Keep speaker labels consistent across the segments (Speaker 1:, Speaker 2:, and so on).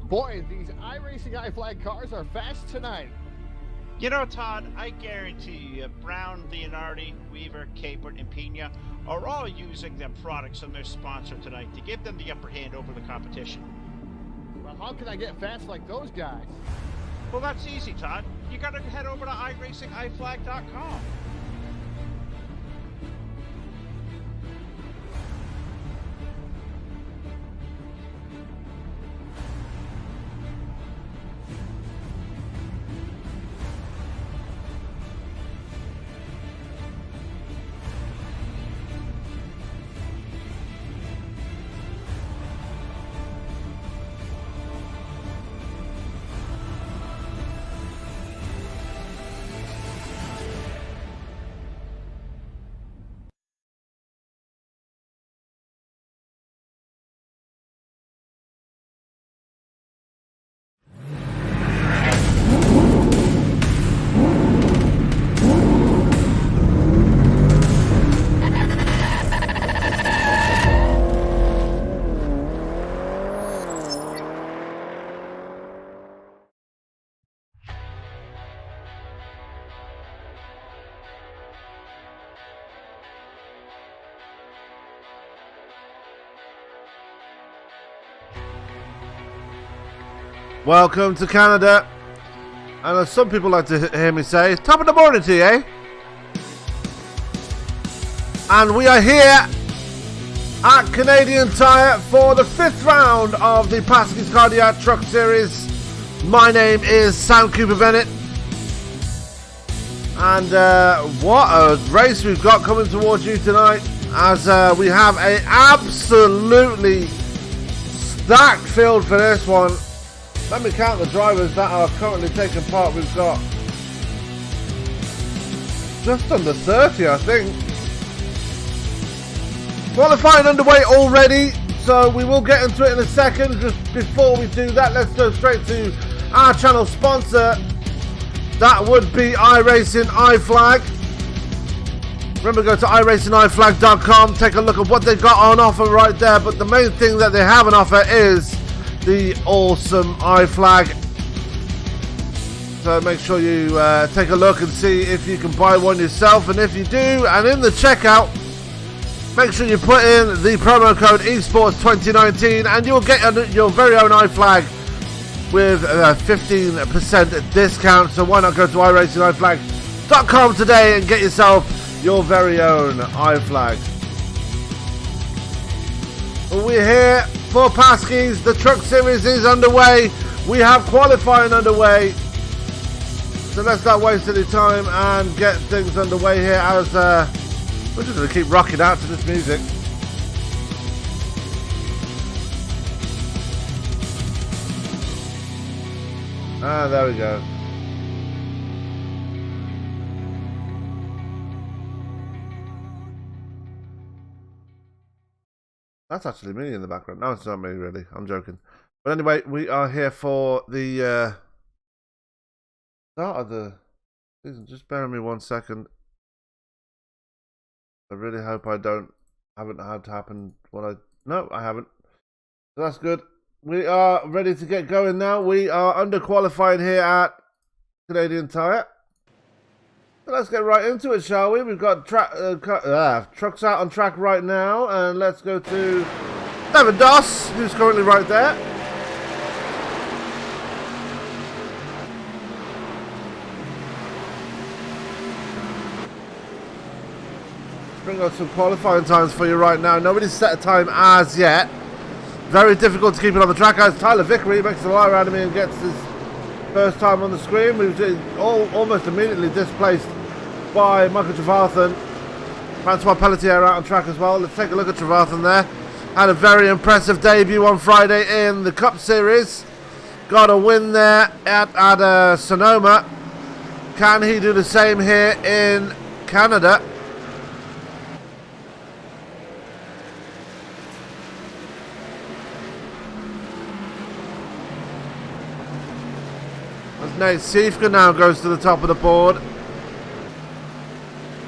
Speaker 1: Boy, these iRacing iFlag cars are fast tonight.
Speaker 2: You know, Todd, I guarantee you, Brown, Leonardi, Weaver, Capert, and Pena are all using their products from their sponsor tonight to give them the upper hand over the competition.
Speaker 1: Well, how can I get fast like those guys?
Speaker 2: Well, that's easy, Todd. You gotta head over to iRacingIFlag.com.
Speaker 3: Welcome to Canada, and as some people like to hear me say, top of the morning to you, eh? And we are here at Canadian Tire for the 5th round of the Pasky's Cardiac Truck Series. My name is Sam Cooper Bennett, and what a race we've got coming towards you tonight, as we have an absolutely stacked field for this one. Let me count the drivers that are currently taking part. We've got just under 30, I think. Qualifying underway already, so we will get into it in a second. Just before we do that, let's go straight to our channel sponsor. That would be iRacing iFlag. Remember, go to iRacingIFlag.com, take a look at what they've got on offer right there. But the main thing that they have on offer is the awesome iFlag. So make sure you take a look and see if you can buy one yourself, and if you do, and in the checkout, make sure you put in the promo code esports2019 and you'll get your very own iFlag with a 15% discount. So why not go to iRacingIFlag.com today and get yourself your very own iFlag. We're here for Pasky's. The Truck Series is underway. We have qualifying underway. So let's not waste any time and get things underway here, as we're just going to keep rocking out to this music. Ah, there we go. That's actually me in the background. No, it's not me, really. I'm joking. But anyway, we are here for the start of the season. Just bear with me 1 second. I really hope I haven't had to happen No, I haven't. So that's good. We are ready to get going now. We are under qualifying here at Canadian Tire. So let's get right into it, shall we? We've got trucks out on track right now, and let's go to David Doss, who's currently right there. Let's bring on some qualifying times for you right now. Nobody's set a time as yet. Very difficult to keep it on the track, as Tyler Vickery makes a lie around me and gets his first time on the screen. We've almost immediately displaced by Michael Trevathan. Francois Pelletier out on track as well. Let's take a look at Trevathan there. Had a very impressive debut on Friday in the Cup Series. Got a win there at Sonoma. Can he do the same here in Canada? As Nate Siefka now goes to the top of the board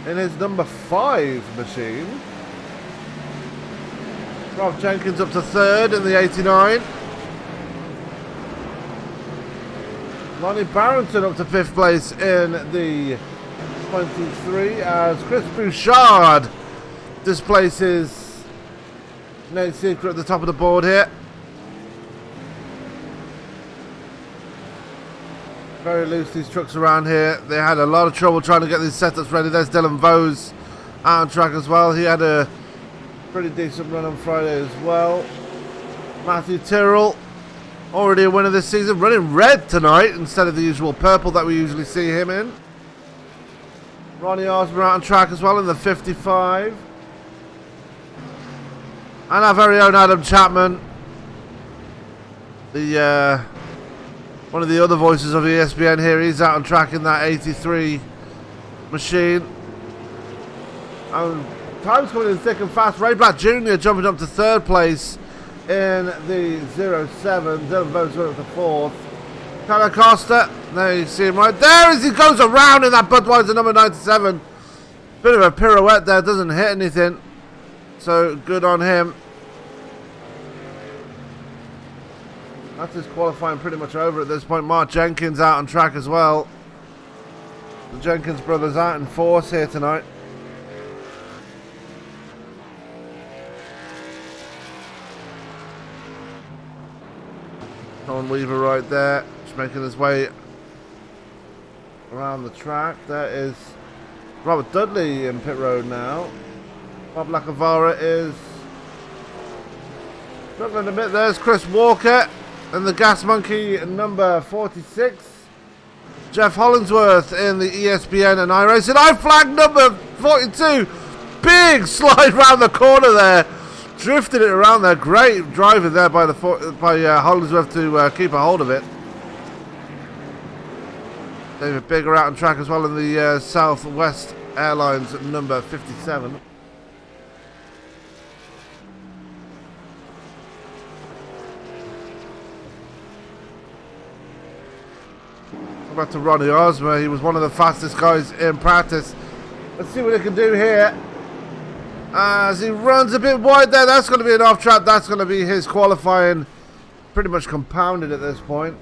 Speaker 3: in his number 5 machine. Rob Jenkins up to 3rd in the 89. Lonnie Barrington up to 5th place in the 23 as Chris Bouchard displaces Nate Secret at the top of the board here. Very loose, these trucks around here. They had a lot of trouble trying to get these setups ready. There's Dylan Vose out on track as well. He had a pretty decent run on Friday as well. Matthew Tyrrell, already a winner this season, running red tonight instead of the usual purple that we usually see him in. Ronnie Osborne out on track as well in the 55. And our very own Adam Chapman, the one of the other voices of ESPN here. He's out on track in that 83 machine. And time's coming in thick and fast. Ray Black Jr. jumping up to 3rd place in the 07. Dylan Vose going up to 4th. Tanner Costa, there you see him right there as he goes around in that Budweiser number 97. Bit of a pirouette there, doesn't hit anything. So good on him. That's his qualifying pretty much over at this point. Mark Jenkins out on track as well. The Jenkins brothers out in force here tonight. Colin Weaver right there, just making his way around the track. There is Robert Dudley in pit road now. Bob Lacavara is struggling a bit. There's Chris Walker and the Gas Monkey number 46. Jeff Hollingsworth in the ESPN and iRacing. I flag number 42. Big slide round the corner there. Drifted it around there. Great driving there by Hollingsworth to keep a hold of it. David Bigger out on track as well in the Southwest Airlines number 57. Back to Ronnie Osmer. He was one of the fastest guys in practice. Let's see what he can do here. As he runs a bit wide there, that's going to be an off track. That's going to be his qualifying pretty much compounded at this point.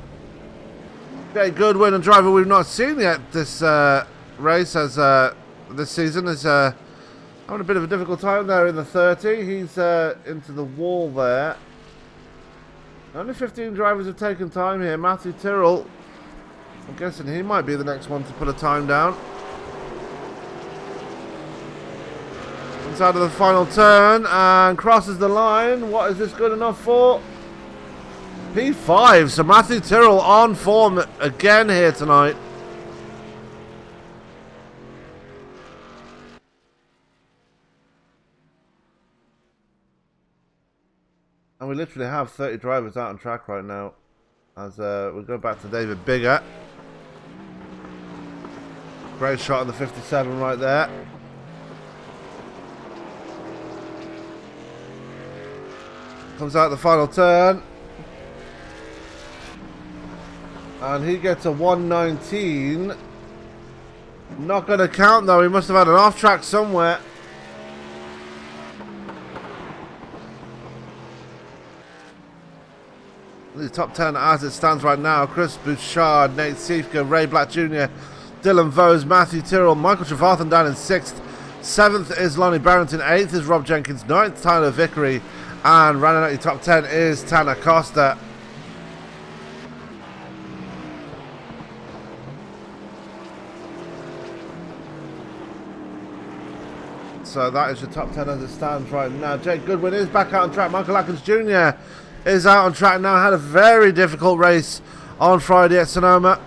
Speaker 3: Jay Goodwin, a driver we've not seen yet this race as this season, is having a bit of a difficult time there in the 30. He's into the wall there. Only 15 drivers have taken time here. Matthew Tyrrell, I'm guessing he might be the next one to put a time down. Comes out of the final turn and crosses the line. What is this good enough for? P5. So Matthew Tyrrell on form again here tonight. And we literally have 30 drivers out on track right now. As we go back to David Bigger. Great shot on the 57 right there. Comes out the final turn. And he gets a 119. Not going to count though. He must have had an off track somewhere. The top 10 as it stands right now. Chris Bouchard, Nate Siefka, Ray Black Jr., Dylan Vose, Matthew Tyrrell, Michael Trevathan down in 6th. 7th is Lonnie Barrington. 8th is Rob Jenkins. 9th, Tyler Vickery. And rounding out your top 10 is Tanner Costa. So that is your top 10 as it stands right now. Jake Goodwin is back out on track. Michael Atkins Jr. is out on track now. Had a very difficult race on Friday at Sonoma.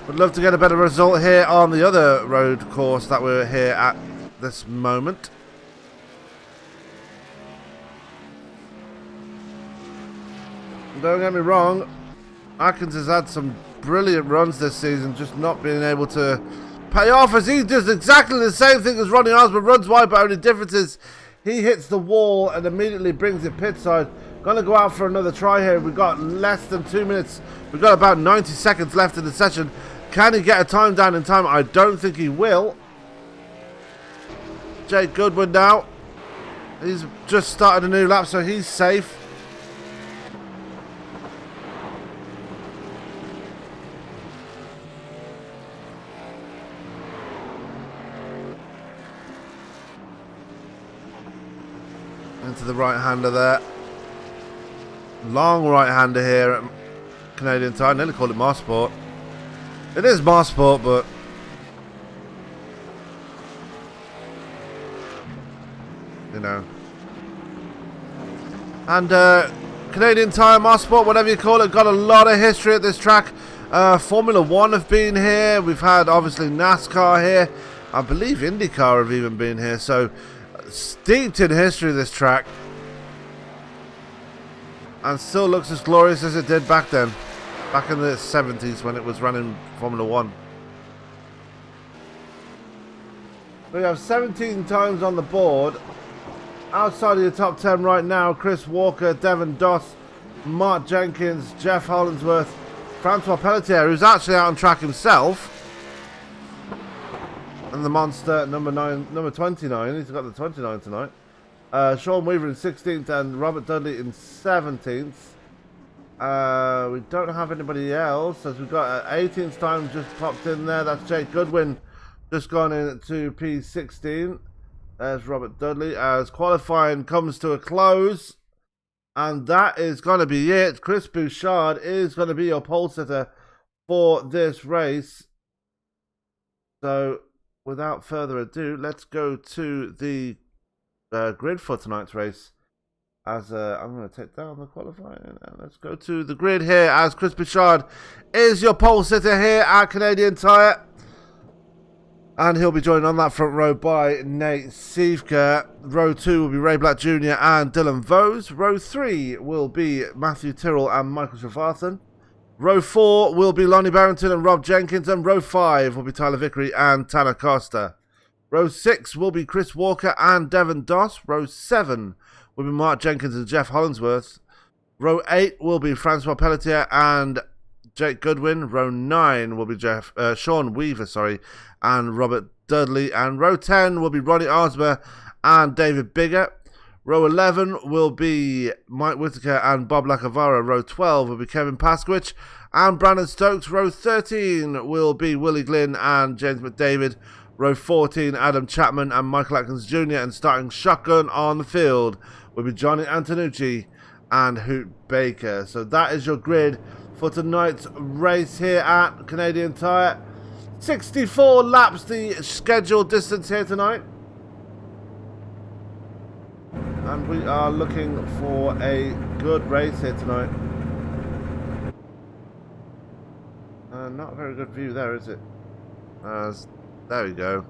Speaker 3: Would love to get a better result here on the other road course that we're here at this moment. Don't get me wrong, Atkins has had some brilliant runs this season, just not being able to pay off, as he does exactly the same thing as Ronnie Osborne, runs wide, but only difference is he hits the wall and immediately brings it pit side. Going to go out for another try here. We've got less than 2 minutes. We've got about 90 seconds left in the session. Can he get a time down in time? I don't think he will. Jake Goodwin now. He's just started a new lap, so he's safe. into the right-hander there. Long right-hander here at Canadian Tire. I nearly called it Mosport. It is Mosport, but you know. And Canadian Tire, Mosport, whatever you call it, got a lot of history at this track. Formula One have been here. We've had obviously NASCAR here. I believe IndyCar have even been here. So steeped in history, this track, and still looks as glorious as it did back then, back in the 70s when it was running Formula One. We have 17 times on the board. Outside of your top 10 right now, Chris Walker, Devin Doss, Mark Jenkins, Jeff Hollingsworth, Francois Pelletier, who's actually out on track himself, and the monster number 29. He's got the 29 tonight. Sean Weaver in 16th and Robert Dudley in 17th. We don't have anybody else, as we've got 18th time just popped in there. That's Jake Goodwin, just gone in to P16. There's Robert Dudley as qualifying comes to a close. And that is going to be it. Chris Bouchard is going to be your pole sitter for this race. So, without further ado, let's go to the grid for tonight's race. As I'm going to take down the qualifying. And let's go to the grid here as Chris Bouchard is your pole sitter here at Canadian Tire. And he'll be joined on that front row by Nate Siefka. Row 2 will be Ray Black Jr. and Dylan Vose. Row 3 will be Matthew Tyrrell and Michael Trevarthen. Row 4 will be Lonnie Barrington and Rob Jenkins. And row 5 will be Tyler Vickery and Tanner Costa. Row 6 will be Chris Walker and Devin Doss. Row 7 will be Mark Jenkins and Jeff Hollingsworth. Row 8 will be Francois Pelletier and Jake Goodwin. Row 9 will be Sean Weaver, and Robert Dudley. And row 10 will be Ronnie Osber and David Bigger. Row 11 will be Mike Whitaker and Bob Lacavara. Row 12 will be Kevin Paskowicz and Brandon Stokes. Row 13 will be Willie Glynn and James McDavid. Row 14, Adam Chapman and Michael Atkins Jr. And starting shotgun on the field will be Johnny Antonucci and Hoot Baker. So that is your grid for tonight's race here at Canadian Tire. 64 laps, the scheduled distance here tonight. And we are looking for a good race here tonight. Not a very good view there, is it? There we go.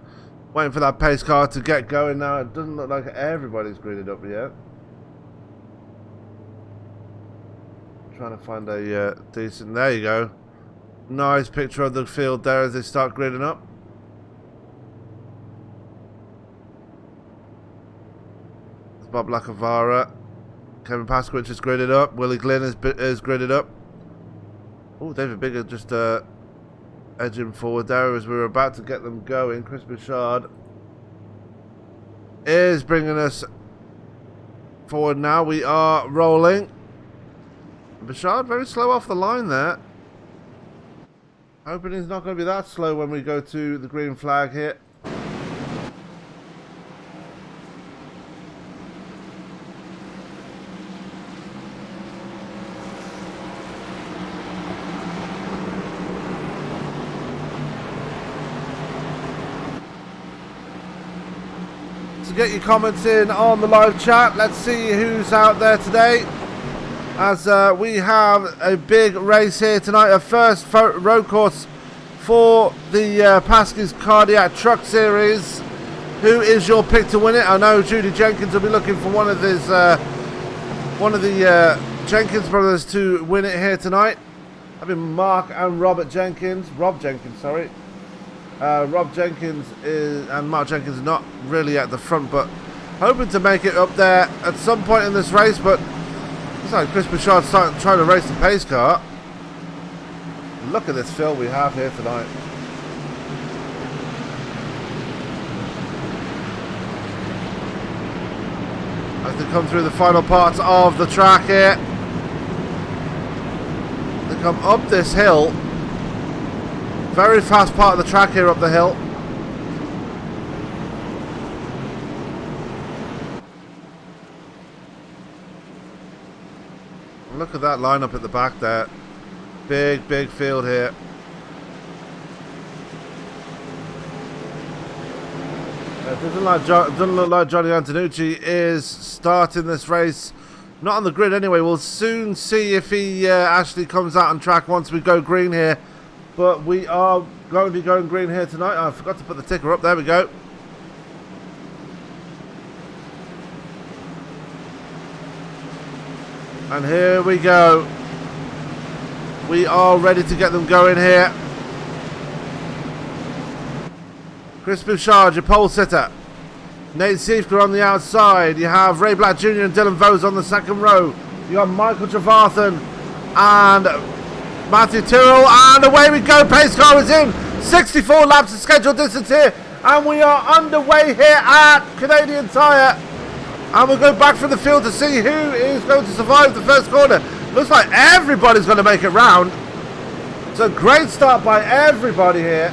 Speaker 3: Waiting for that pace car to get going now. It doesn't look like everybody's gridded up yet. Trying to find a decent... There you go. Nice picture of the field there as they start gridding up. There's Bob Lacavara. Kevin Paskowicz is gridded up. Willie Glynn is gridded up. Oh, David Bigger just edging forward there as we were about to get them going. Chris Bouchard is bringing us forward now. We are rolling. Bouchard very slow off the line there. Hoping he's not going to be that slow when we go to the green flag here. So get your comments in on the live chat. Let's see who's out there today. As we have a big race here tonight, a first road course for the Pasky's Cardiac Truck Series. Who is your pick to win it? I know Judy Jenkins will be looking for one of the Jenkins brothers to win it here tonight. I mean Mark and Rob Jenkins, sorry. Rob Jenkins and Mark Jenkins are not really at the front, but hoping to make it up there at some point in this race, but it's like Chris Bouchard trying to race the pace car. Look at this field we have here tonight. As they come through the final parts of the track here. They come up this hill. Very fast part of the track here up the hill. Look at that lineup at the back there. Big, big field here. It doesn't look like Johnny Antonucci is starting this race. Not on the grid anyway. We'll soon see if he actually comes out on track once we go green here. But we are going to be going green here tonight. I forgot to put the ticker up. There we go. And here we go. We are ready to get them going here. Chris Bouchard, your pole sitter. Nate Siefka on the outside. You have Ray Black Jr. and Dylan Vose on the second row. You got Michael Trevathan and Matthew Tyrrell. And away we go. Pace car is in. 64 laps of scheduled distance here. And we are underway here at Canadian Tire. And we'll go back from the field to see who is going to survive the first corner. Looks like everybody's going to make it round. It's a great start by everybody here.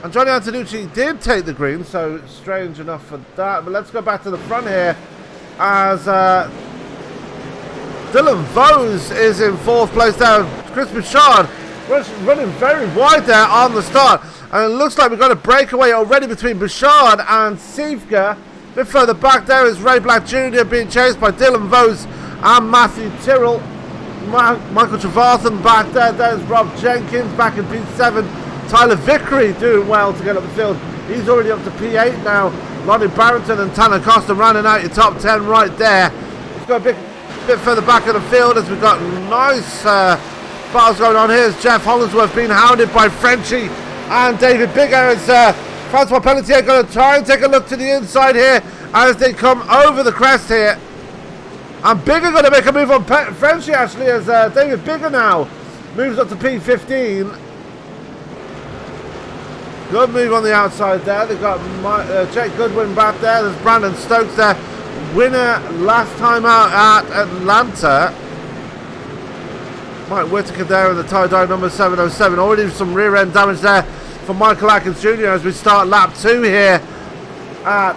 Speaker 3: And Johnny Antonucci did take the green, so strange enough for that. But let's go back to the front here as Dylan Vose is in fourth place there. Chris Bouchard running very wide there on the start. And it looks like we've got a breakaway already between Bouchard and Siefka. A bit further back there is Ray Black Jr. being chased by Dylan Vose and Matthew Tyrrell. Michael Trevathan back there. There's Rob Jenkins back in P7. Tyler Vickery doing well to get up the field. He's already up to P8 now. Lonnie Barrington and Tanner Costa rounding out your top 10 right there. Let's go a bit further back in the field as we've got nice battles going on here. As Jeff Hollingsworth being hounded by Frenchie and David Bigger. As Francois Pelletier going to try and take a look to the inside here as they come over the crest here. And Bigger going to make a move on Frenchie actually as David Bigger now moves up to P15. Good move on the outside there. They've got Jake Goodwin back there. There's Brandon Stokes there. Winner last time out at Atlanta. Mike Whittaker there in the tie-dye number 707. Already some rear end damage there for Michael Atkins Jr. as we start lap 2 here at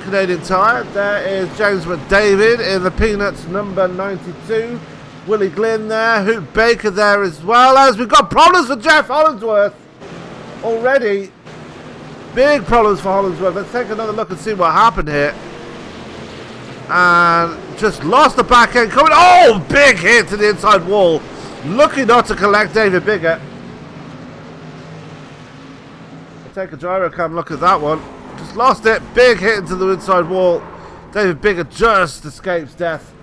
Speaker 3: Canadian Tire. There is James McDavid in the Peanuts number 92. Willie Glynn there. Hoot Baker there as well. As we've got problems for Jeff Hollingsworth. Already big problems for Hollingsworth. Let's take another look and see what happened here. And just lost the back end coming. Oh, big hit to the inside wall. Lucky not to collect David Bigger. I'll take a gyrocam look at that one. Just lost it. Big hit into the inside wall. David Bigger just escapes death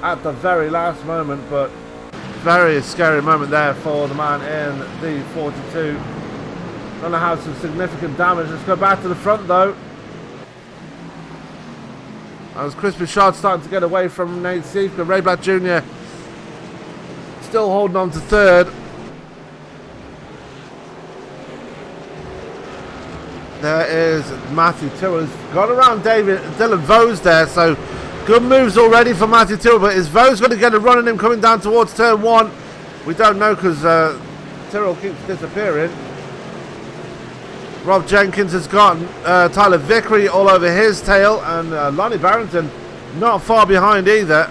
Speaker 3: at the very last moment, but very scary moment there for the man in the 42. Gonna have some significant damage. Let's go back to the front though. As Chris Bouchard starting to get away from Nate Siefka. Ray Black Jr. still holding on to third. There is Matthew Tyrrell. Got around Dylan Vose there, so good moves already for Matthew Tyrrell, but is Vose going to get a run on him coming down towards turn 1? We don't know because Tyrrell keeps disappearing. Rob Jenkins has got Tyler Vickery all over his tail, and Lonnie Barrington not far behind either.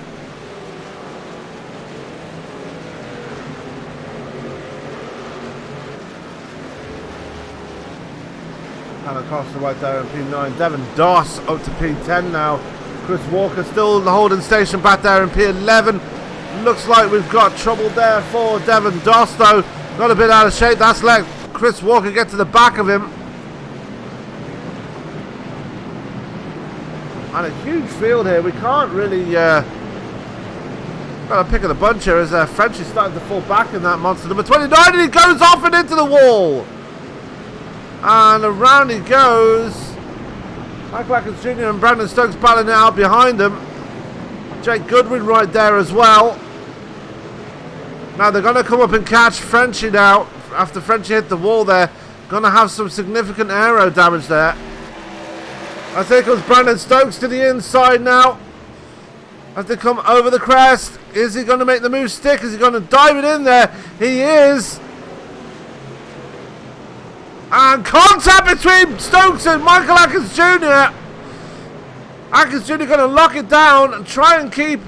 Speaker 3: Tanner Costa right there in P9. Devin Doss up to P10 now. Chris Walker still in the holding station back there in P11. Looks like we've got trouble there for Devin Doss though. Got a bit out of shape. That's let Chris Walker get to the back of him. And a huge field here. We can't really got a pick of the bunch here as Frenchie's starting to fall back in that monster number 29, and he goes off and into the wall. And around he goes. Michael Atkins Jr. and Brandon Stokes battling it out behind him. Jake Goodwin right there as well. Now they're going to come up and catch Frenchie now. After Frenchie hit the wall there. Going to have some significant aero damage there. As here comes Brandon Stokes to the inside now. As they come over the crest. Is he going to make the move stick? Is he going to dive it in there? He is. And contact between Stokes and Michael Atkins Jr. Atkins Jr. going to lock it down and try and keep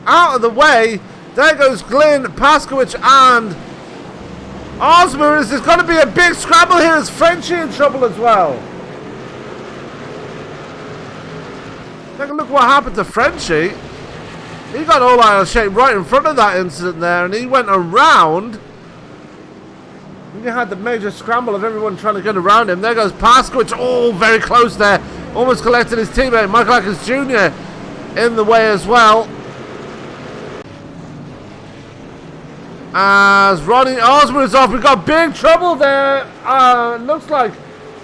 Speaker 3: out of the way. There goes Glynn, Paskowicz, and Osmer. There's going to be a big scramble here. Is Frenchie in trouble as well? Take a look what happened to Frenchie. He got all out of shape right in front of that incident there, and he went around. You had the major scramble of everyone trying to get around him. There goes Paskowicz, all very close there. Almost collected his teammate, Michael Atkins Jr. in the way as well. As Ronnie Osmer is off, we've got big trouble there. Looks like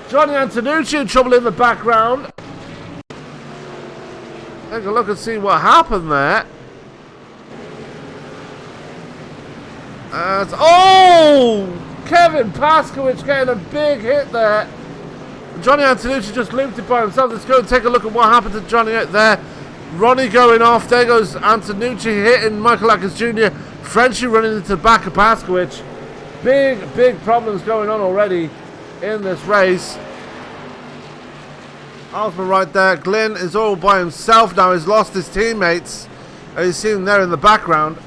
Speaker 3: Johnny Antonucci in trouble in the background. Take a look and see what happened there. Kevin Paskowicz getting a big hit there. Johnny Antonucci just looped it by himself. Let's go and take a look at what happened to Johnny out there. Ronnie going off. There goes Antonucci hitting Michael Atkins Jr. Frenchie running into the back of Paskowicz. Big problems going on already in this race. Osman right there. Glynn is all by himself now. He's lost his teammates. You see him there in the background.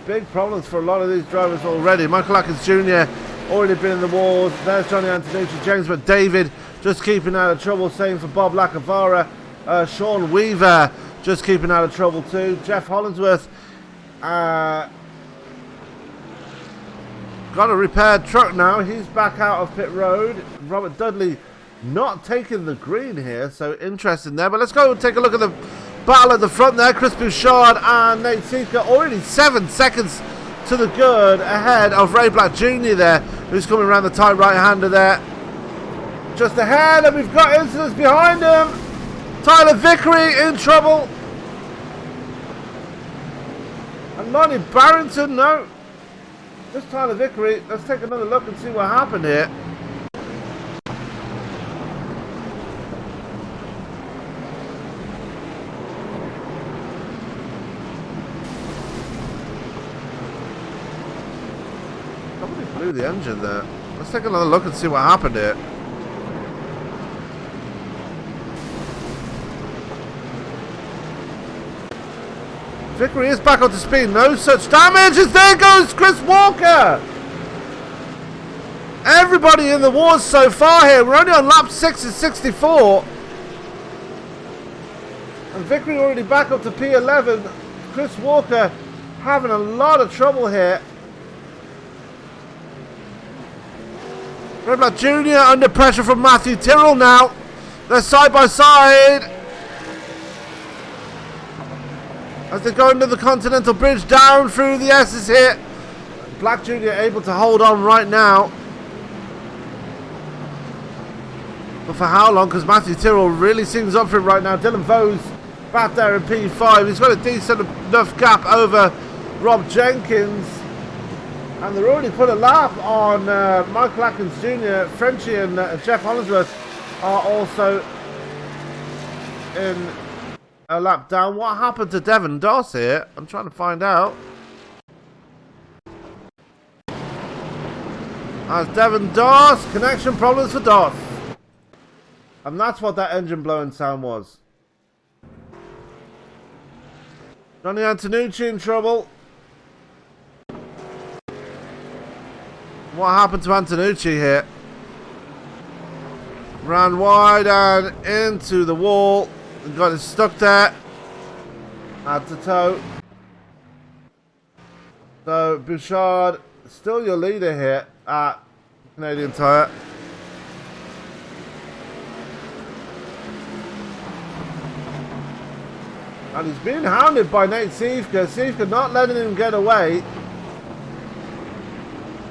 Speaker 3: Big problems for a lot of these drivers already. Michael Atkins Jr. already been in the wars. There's Johnny Antonucci, James McDavid just keeping out of trouble. Same for Bob Lacavara. Sean Weaver just keeping out of trouble too. Jeff Hollingsworth got a repaired truck now. He's back out of pit road. Robert Dudley not taking the green here, so interesting there. But let's go and take a look at the battle at the front there. Chris Bouchard and Nate Seeker already 7 seconds to the good ahead of Ray Black Jr. there, who's coming around the tight right-hander there. Just ahead, and we've got incidents behind him. Tyler Vickery in trouble. And Lonnie Barrington, no. Just Tyler Vickery. Let's take another look and see what happened here. The engine there. Let's take another look and see what happened here. Vickery is back up to speed. No such damage as there goes Chris Walker. Everybody in the wars so far here. We're only on lap 6 and 64. And Vickery already back up to P11. Chris Walker having a lot of trouble here. Red Black Jr. under pressure from Matthew Tyrrell now. They're side by side. As they go into the Continental Bridge down through the S's here. Black Jr. able to hold on right now. But for how long? Because Matthew Tyrrell really seems up for it right now. Dylan Vose back there in P5. He's got a decent enough gap over Rob Jenkins. And they're already put a lap on Michael Atkins Jr. Frenchie and Jeff Hollingsworth are also in a lap down. What happened to Devon Doss here? I'm trying to find out. As Devon Doss, connection problems for Doss. And that's what that engine blowing sound was. Johnny Antonucci in trouble. What happened to Antonucci here? Ran wide and into the wall. And got it stuck there. Had to tow. So Bouchard, still your leader here at Canadian Tire. And he's being hounded by Nate Siefka. Siefka not letting him get away.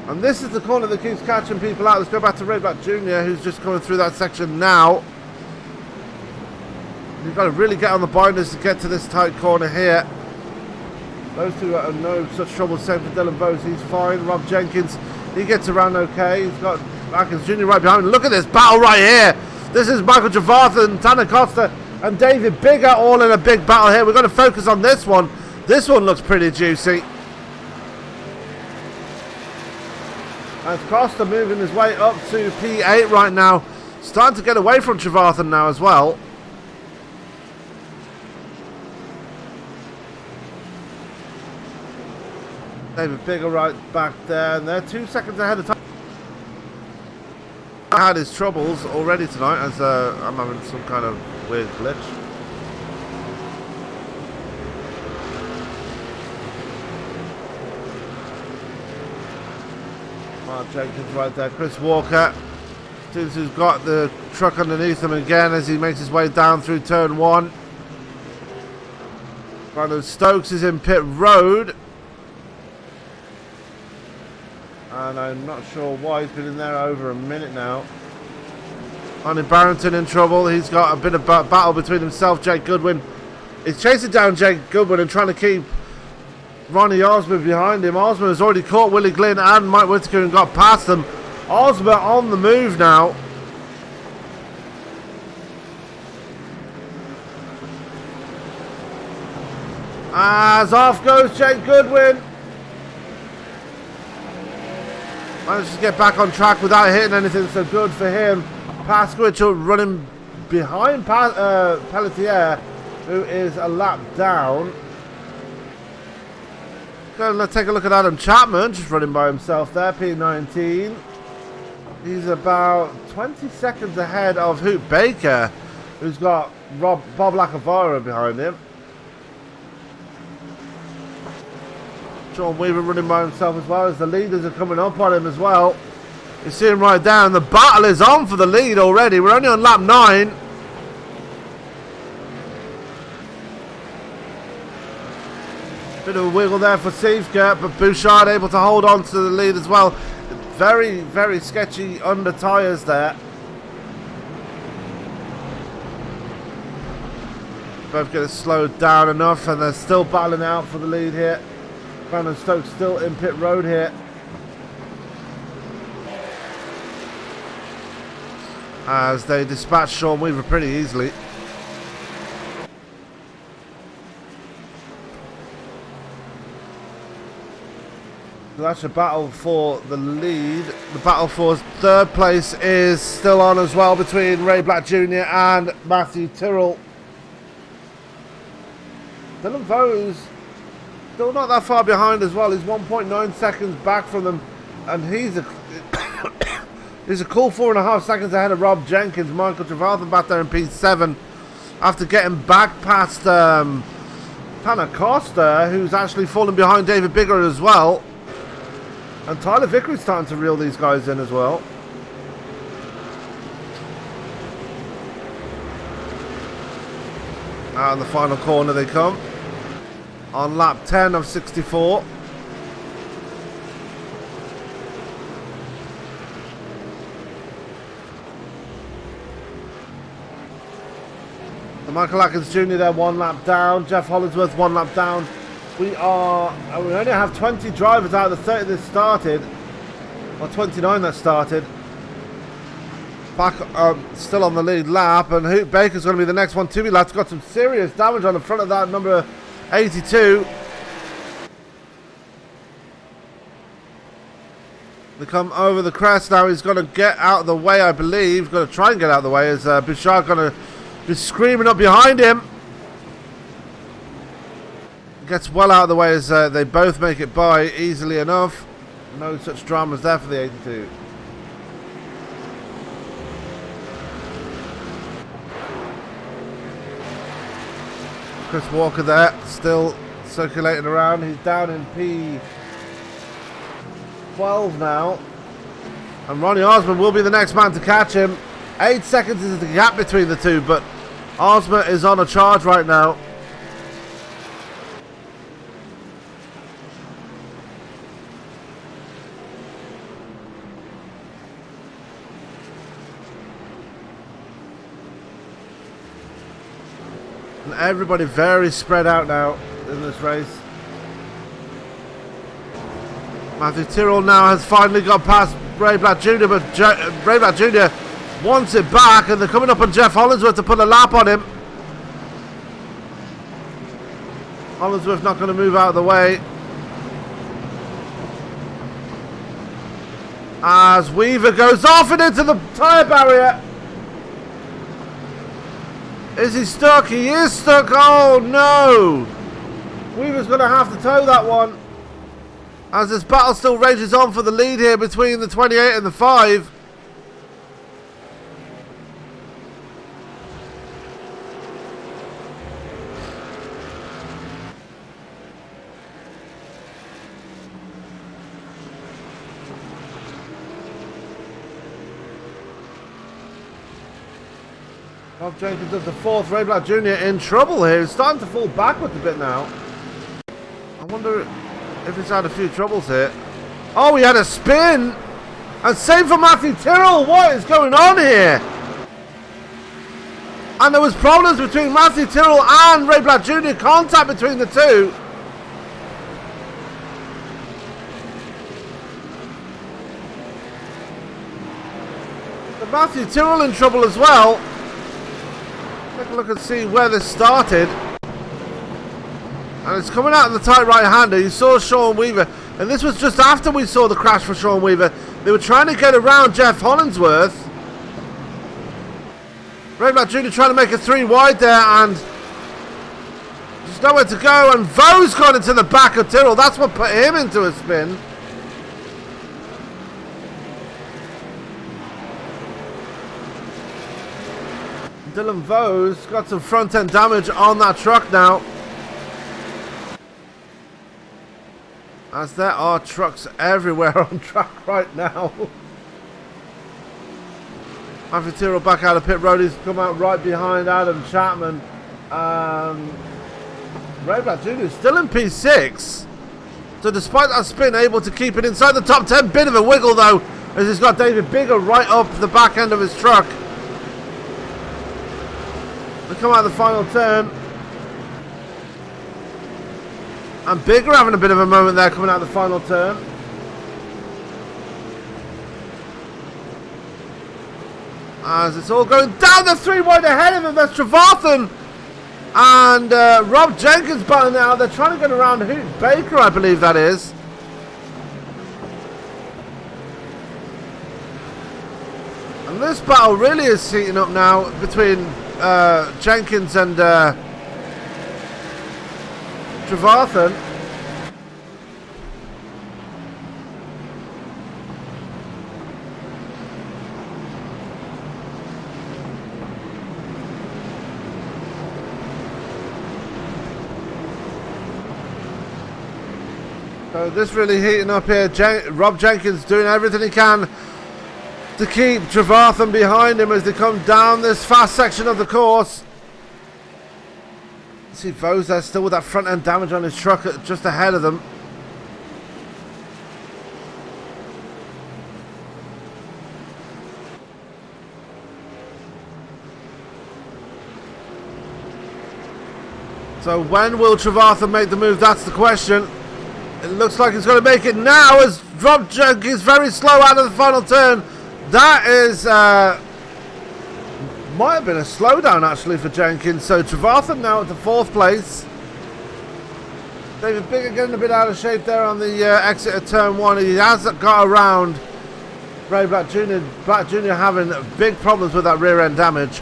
Speaker 3: And this is the corner that keeps catching people out. Let's go back to Ray Black Jr., who's just coming through that section now. You've got to really get on the binders to get to this tight corner here. Those two are no such trouble. Same for Dylan Vose. He's fine. Rob Jenkins, he gets around okay. He's got Atkins Jr. right behind him. Look at this battle right here. This is Michael Javarth and Tanner Costa and David Bigger all in a big battle here. We're going to focus on this one. This one looks pretty juicy. As Costa moving his way up to P8 right now. Starting to get away from Trevarthen now as well. David Bigger right back there, and they're 2 seconds ahead of time. I had his troubles already tonight as I'm having some kind of weird glitch. Mark Jenkins right there, Chris Walker, who's got the truck underneath him again as he makes his way down through turn 1. Brandon Stokes is in pit road. And I'm not sure why he's been in there over a minute now. Andy Barrington in trouble. He's got a bit of battle between himself, Jake Goodwin. He's chasing down Jake Goodwin and trying to keep Ronnie Osborne behind him. Osborne has already caught Willie Glynn and Mike Whittaker and got past them. Osborne on the move now. As off goes Jake Goodwin. Managed to get back on track without hitting anything, so good for him. Pasky running behind Pelletier, who is a lap down. Let's take a look at Adam Chapman, just running by himself there, P19. He's about 20 seconds ahead of Hoot Baker, who's got Bob Lacavara behind him. Sean Weaver running by himself as well as the leaders are coming up on him as well. You see him right down. The battle is on for the lead already. We're only on lap 9. Bit of a wiggle there for Sivka, but Bouchard able to hold on to the lead as well. Very, very sketchy under tyres there. Both getting slowed down enough, and they're still battling out for the lead here. Brandon Stokes still in pit road here. As they dispatch Sean Weaver pretty easily. So that's a battle for the lead. The battle for third place is still on as well between Ray Black Jr. and Matthew Tyrrell. Dylan Vose still not that far behind as well. He's 1.9 seconds back from them, and he's a cool 4.5 seconds ahead of Rob Jenkins. Michael Trevarthen back there in P7 after getting back past Panacosta, who's actually fallen behind David Bigger as well. And Tyler Vickery's starting to reel these guys in as well. Out in the final corner they come. On lap 10 of 64. And Michael Atkins Jr. there, 1 lap down. Jeff Hollingsworth 1 lap down. We only have 20 drivers out of the 30 that started, or 29 that started. Back still on the lead lap, and Hoot Baker's going to be the next one to be lapped. Got some serious damage on the front of that number 82. They come over the crest now. He's going to get out of the way, I believe. Going to try and get out of the way as Bouchard going to be screaming up behind him. Gets well out of the way as they both make it by easily enough. No such dramas there for the 82. Chris Walker there, still circulating around. He's down in P12 now. And Ronnie Osborne will be the next man to catch him. 8 seconds is the gap between the two, but Osborne is on a charge right now. And everybody very spread out now in this race. Matthew Tyrrell now has finally got past Ray Black Jr., but Ray Black Jr. wants it back, and they're coming up on Jeff Hollingsworth to put a lap on him. Hollingsworth not going to move out of the way. As Weaver goes off and into the tyre barrier. Is he stuck? He is stuck. Oh no! Weaver's going to have to tow that one. As this battle still rages on for the lead here between the 28 and the 5. Rob Jenkins does the 4th. Ray Black Jr. in trouble here. He's starting to fall backwards a bit now. I wonder if he's had a few troubles here. Oh, he had a spin! And same for Matthew Tyrrell. What is going on here? And there was problems between Matthew Tyrrell and Ray Black Jr. Contact between the two. But Matthew Tyrrell in trouble as well. Take a look and see where this started. And it's coming out of the tight right-hander. You saw Sean Weaver. And this was just after we saw the crash for Sean Weaver. They were trying to get around Jeff Hollingsworth. Ray Black Jr. trying to make a 3 wide there. And there's nowhere to go. And Vo's gone into the back of Tyrrell. That's what put him into a spin. Dylan Vo's got some front end damage on that truck now. As there are trucks everywhere on track right now. Matthew Tyrrell back out of pit road. He's come out right behind Adam Chapman. Ray Black Jr. is still in P6. So despite that spin, able to keep it inside the top 10. Bit of a wiggle though, as he's got David Bigger right up the back end of his truck. They come out of the final turn. And Bigger having a bit of a moment there coming out of the final turn. As it's all going down the 3 wide ahead of him. That's Trevarthen. And Rob Jenkins battling out. They're trying to get around Hoot Baker, I believe that is. And this battle really is heating up now between Jenkins and Trevarthen. So this really heating up here. Rob Jenkins doing everything he can to keep Trevarthen behind him as they come down this fast section of the course. See Vo's there still with that front end damage on his truck just ahead of them. So when will Trevarthen make the move? That's the question. It looks like he's going to make it now as Rob Jenkins very slow out of the final turn. That is might have been a slowdown actually for Jenkins. So Trevarthen now at the 4th place. David Bigger getting a bit out of shape there on the exit of turn 1. He has got around Ray Black Jr. Black Jr. having big problems with that rear end damage.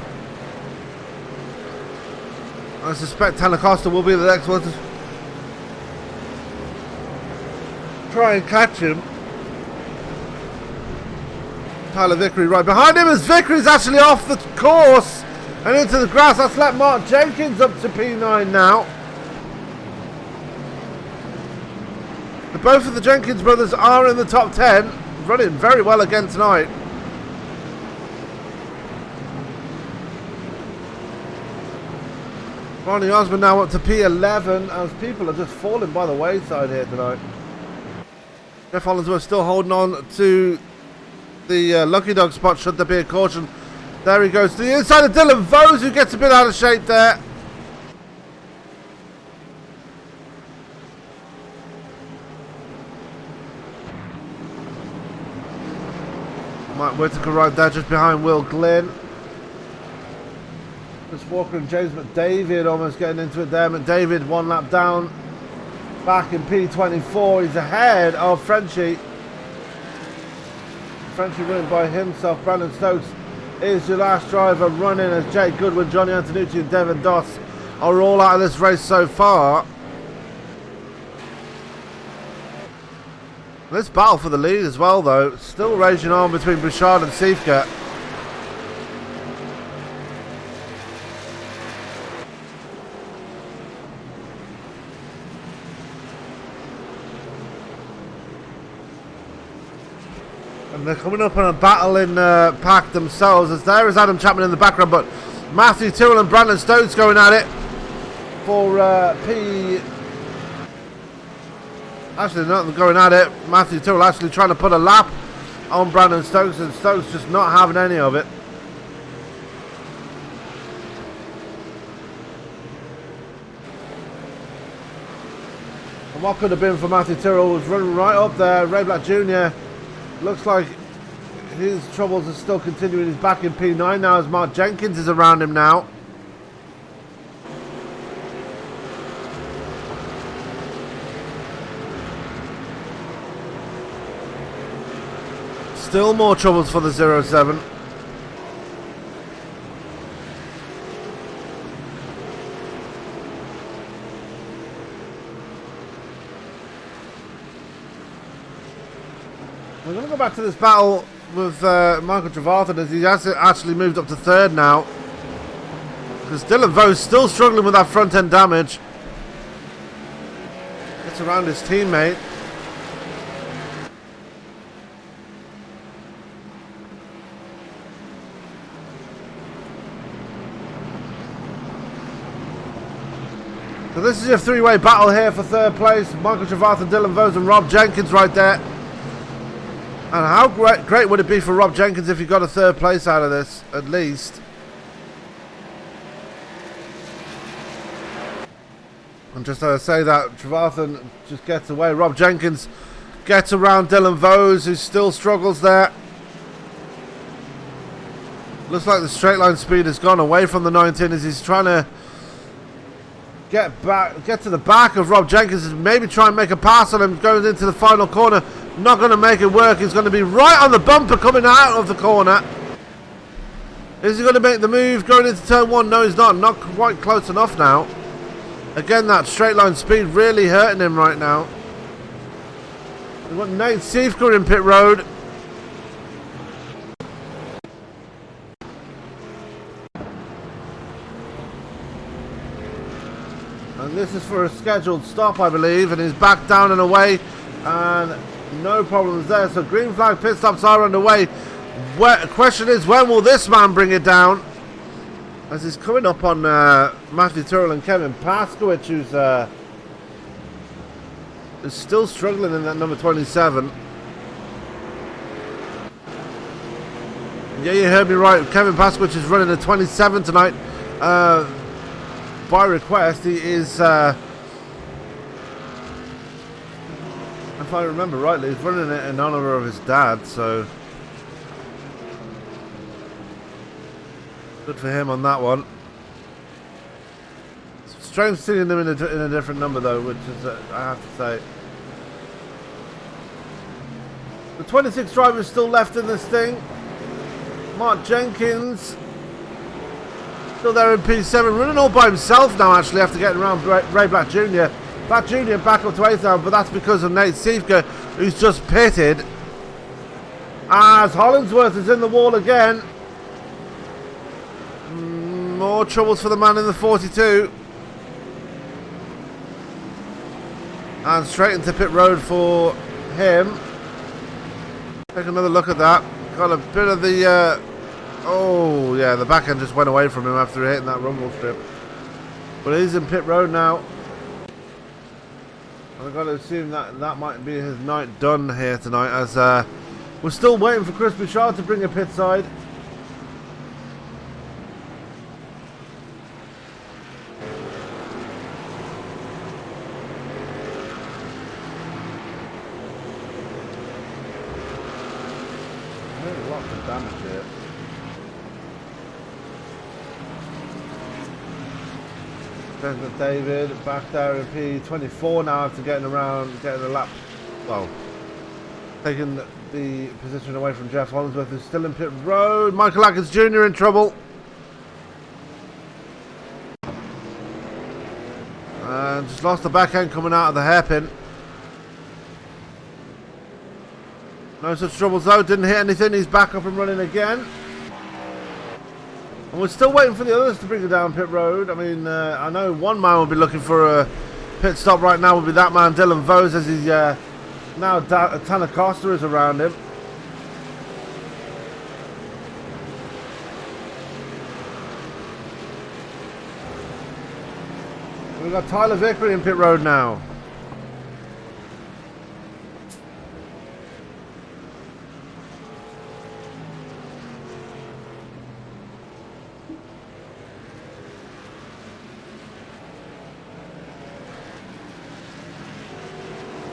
Speaker 3: I suspect Tanner Costa will be the next one to try and catch him. Tyler Vickery right behind him as Vickery's actually off the course and into the grass. That's let Mark Jenkins up to P9 now. Both of the Jenkins brothers are in the top 10, running very well again tonight. Ronnie Osmond now up to P11 as people are just falling by the wayside here tonight. Jeff Hollingsworth still holding on to the lucky dog spot should there be a caution. There he goes to the inside of Dylan Vose, who gets a bit out of shape there. Mike Whittaker right there just behind Will Glynn. Chris Walker and James McDavid almost getting into it there. McDavid 1 lap down. Back in P24, he's ahead of Frenchie. Frenchie winning by himself. Brandon Stokes is your last driver running as Jake Goodwin, Johnny Antonucci and Devin Doss are all out of this race so far. This battle for the lead as well though, still raging on between Bouchard and Sivka. And they're coming up on a battle in pack themselves, as there is Adam Chapman in the background, but Matthew Tyrrell and Brandon Stokes going at it for P. Actually, not going at it. Matthew Tyrrell actually trying to put a lap on Brandon Stokes, and Stokes just not having any of it. And what could have been for Matthew Tyrrell was running right up there. Ray Black Jr. looks like his troubles are still continuing. He's back in P9 now as Mark Jenkins is around him now. Still more troubles for the 07. We're going to go back to this battle with Michael Trevarthen, as he has actually moved up to third now. Because Dylan Vo's still struggling with that front end damage. Gets around his teammate. So this is your three-way battle here for third place. Michael Trevarthen, Dylan Vos and Rob Jenkins right there. And how great would it be for Rob Jenkins if he got a third place out of this, at least. And just as I say that, Trevarthen just gets away. Rob Jenkins gets around Dylan Vos, who still struggles there. Looks like the straight line speed has gone away from the 19 as he's trying to get to the back of Rob Jenkins and maybe try and make a pass on him going into the final corner. Not going to make it work. He's going to be right on the bumper coming out of the corner. Is he going to make the move going into turn one? No, he's not. Not quite close enough now. Again, that straight line speed really hurting him right now. We've got Nate Siefka in pit road. And this is for a scheduled stop, I believe, and he's back down and away, and no problems there. So green flag pit stops are underway. Question is, when will this man bring it down? As he's coming up on Matthew Tyrrell and Kevin Paskowicz, who's still struggling in that number 27. Yeah, you heard me right. Kevin Paskowicz is running a 27 tonight. By request, he is, if I remember rightly, he's running it in honour of his dad, so good for him on that one. Strange seeing them in a different number though, which is, I have to say. The 26 driver is still left in this thing. Mark Jenkins still there in P7, running all by himself now actually after getting around Ray Black Jr. Black Jr. back up to 8th now, but that's because of Nate Siefka, who's just pitted. As Hollingsworth is in the wall again. More troubles for the man in the 42. And straight into pit road for him. Take another look at that. Got a bit of the... oh, yeah, the back end just went away from him after hitting that rumble strip. But he's in pit road now. I've got to assume that might be his night done here tonight, as we're still waiting for Chris Bouchard to bring a pit side. Lots of damage here. President David back there in P24 now after getting a lap, well, taking the position away from Jeff Hollingsworth, who's still in pit road. Michael Atkins Jr. in trouble. And just lost the back end coming out of the hairpin. No such troubles though, didn't hit anything, he's back up and running again. And we're still waiting for the others to bring it down pit road. I mean, I know one man will be looking for a pit stop right now, will be that man Dylan Vose, as he's now Tanner Costa is around him. We've got Tyler Vickery in pit road now.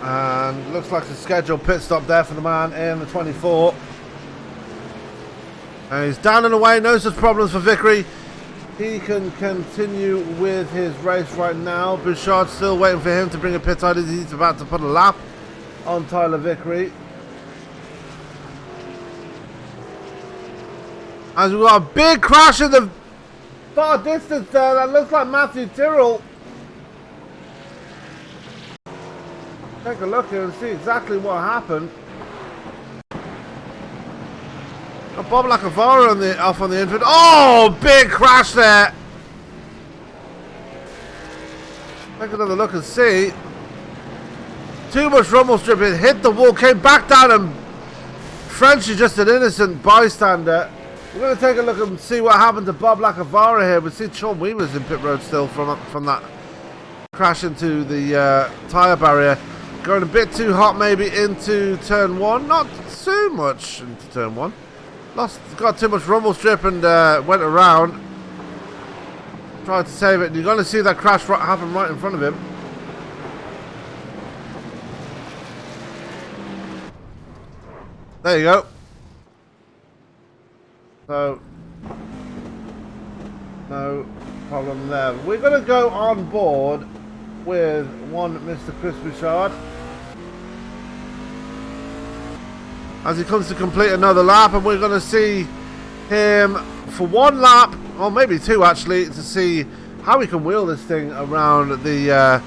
Speaker 3: And looks like a scheduled pit stop there for the man in the 24. And he's down and away, no such problems for Vickery. He can continue with his race right now. Bouchard's still waiting for him to bring a pit side. He's about to put a lap on Tyler Vickery. As we've got a big crash in the far distance there. That looks like Matthew Tyrrell. Take a look here and see exactly what happened. Bob Lacavara off on the infield. Oh, big crash there. Take another look and see. Too much rumble strip. It hit the wall, came back down, and French is just an innocent bystander. We're going to take a look and see what happened to Bob Lacavara here. We see Sean Weaver's in pit road still from that crash into the tyre barrier. Going a bit too hot maybe into turn one. Not too much into turn one. Got too much rumble strip and went around. Tried to save it. And you're going to see that crash happen right in front of him. There you go. So, no problem there. We're going to go on board with one Mr. Chris Bouchard as he comes to complete another lap, and we're going to see him for one lap, or maybe two actually, to see how we can wheel this thing around the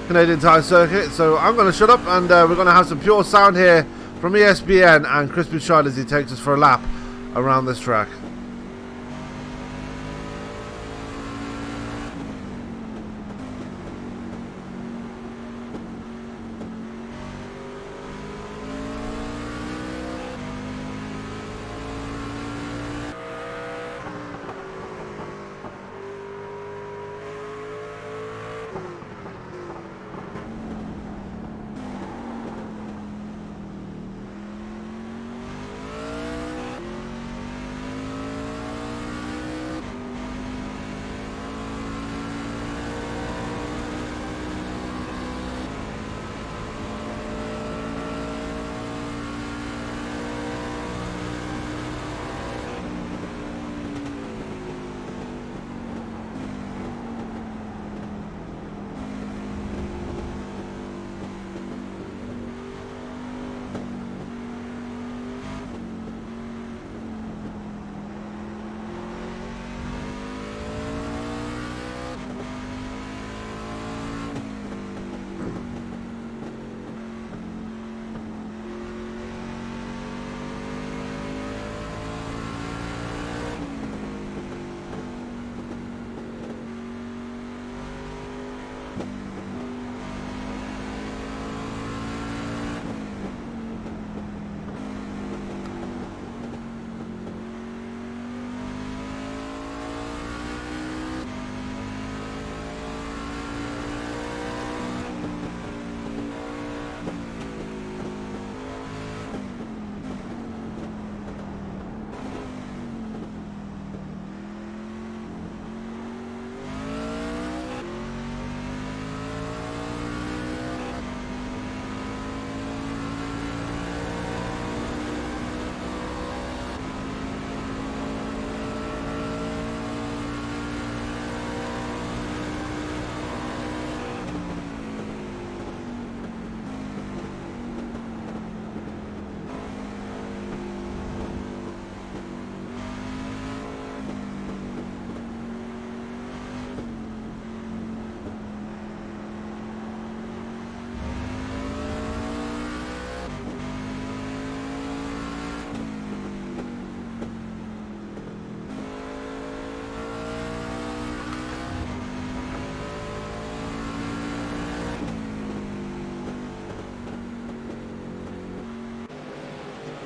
Speaker 3: Canadian Tire Circuit. So I'm going to shut up, and we're going to have some pure sound here from ESPN and Chris Bouchard as he takes us for a lap around this track.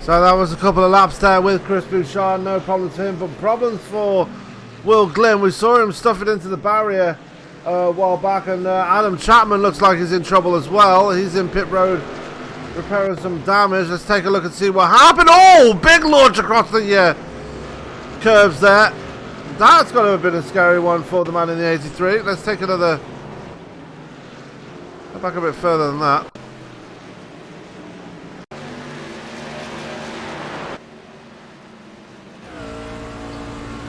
Speaker 3: So that was a couple of laps there with Chris Bouchard. No problems for him, but problems for Will Glynn. We saw him stuff it into the barrier a while back, and Adam Chapman looks like he's in trouble as well. He's in pit road repairing some damage. Let's take a look and see what happened. Oh, big launch across the curves there. That's got to have been a scary one for the man in the 83. Let's take another. Go back a bit further than that.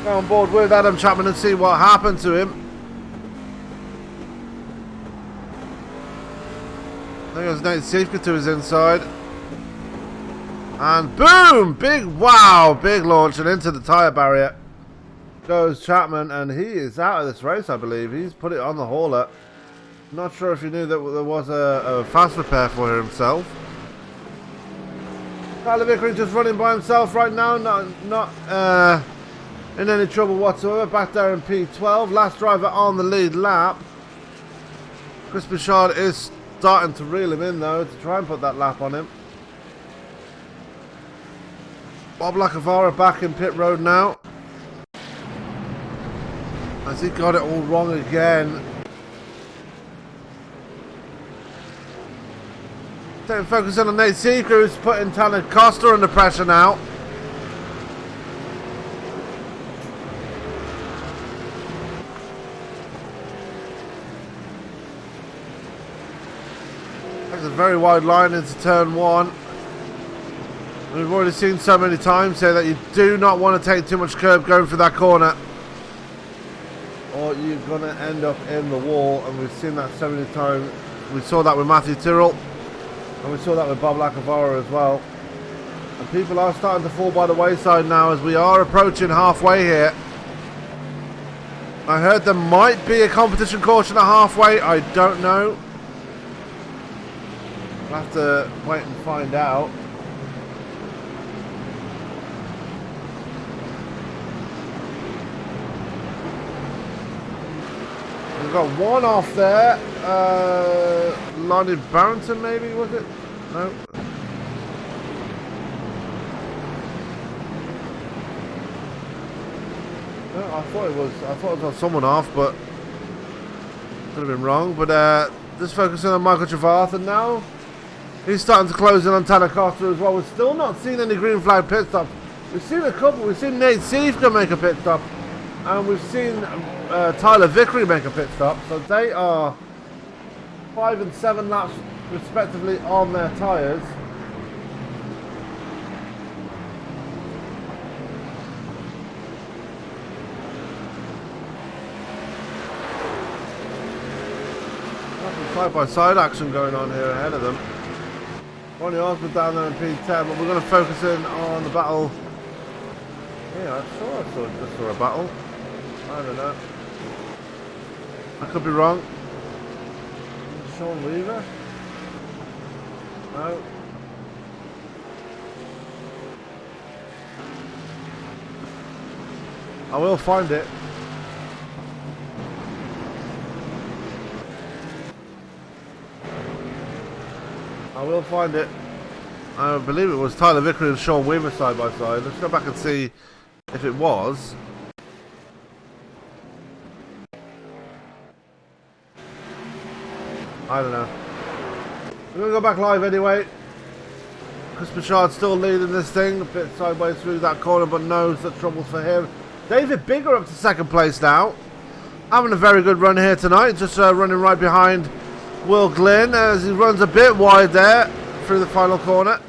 Speaker 3: Go on board with Adam Chapman and see what happened to him. I think it was Nate Siefka to his inside. And boom! Big launch and into the tyre barrier goes Chapman, and he is out of this race, I believe. He's put it on the hauler. Not sure if he knew that there was a fast repair for himself. Tyler Vickery just running by himself right now, not in any trouble whatsoever. Back there in P12, last driver on the lead lap. Chris Bouchard is starting to reel him in though, to try and put that lap on him. Bob Lacavara back in pit road now, as he got it all wrong again. Staying focused on Nate Seeker, who's putting Tanner Costa under pressure now. That's a very wide line into turn one. We've already seen so many times here that you do not want to take too much curb going for that corner, or you're going to end up in the wall, and we've seen that so many times. We saw that with Matthew Tyrrell, and we saw that with Bob Lacavara as well. And people are starting to fall by the wayside now as we are approaching halfway here. I heard there might be a competition caution at halfway. I don't know. We'll have to wait and find out. We've got one off there. Lonnie Barrington, maybe, was it? No. No, I thought it was on someone off, but could have been wrong. But just focusing on Michael Travath, and now he's starting to close in on Tanner Costa as well. We've still not seen any green flag pit stops. We've seen a couple. We've seen Nate Siefka make a pit stop, and we've seen Tyler Vickery make a pit stop. So they are 5 and 7 laps respectively on their tyres. Side-by-side action going on here ahead of them. Ronnie Osborne down there in P10, but we're going to focus in on the battle. Yeah, I just saw a battle. I don't know. I could be wrong. Sean Weaver? No. I will find it. I will find it. I believe it was Tyler Vickery and Sean Weaver side by side. Let's go back and see if it was. I don't know. We're going to go back live anyway. Chris Bouchard's still leading this thing. A bit sideways through that corner, but no such troubles for him. David Bigger up to second place now. Having a very good run here tonight. Just running right behind Will Glynn as he runs a bit wide there through the final corner.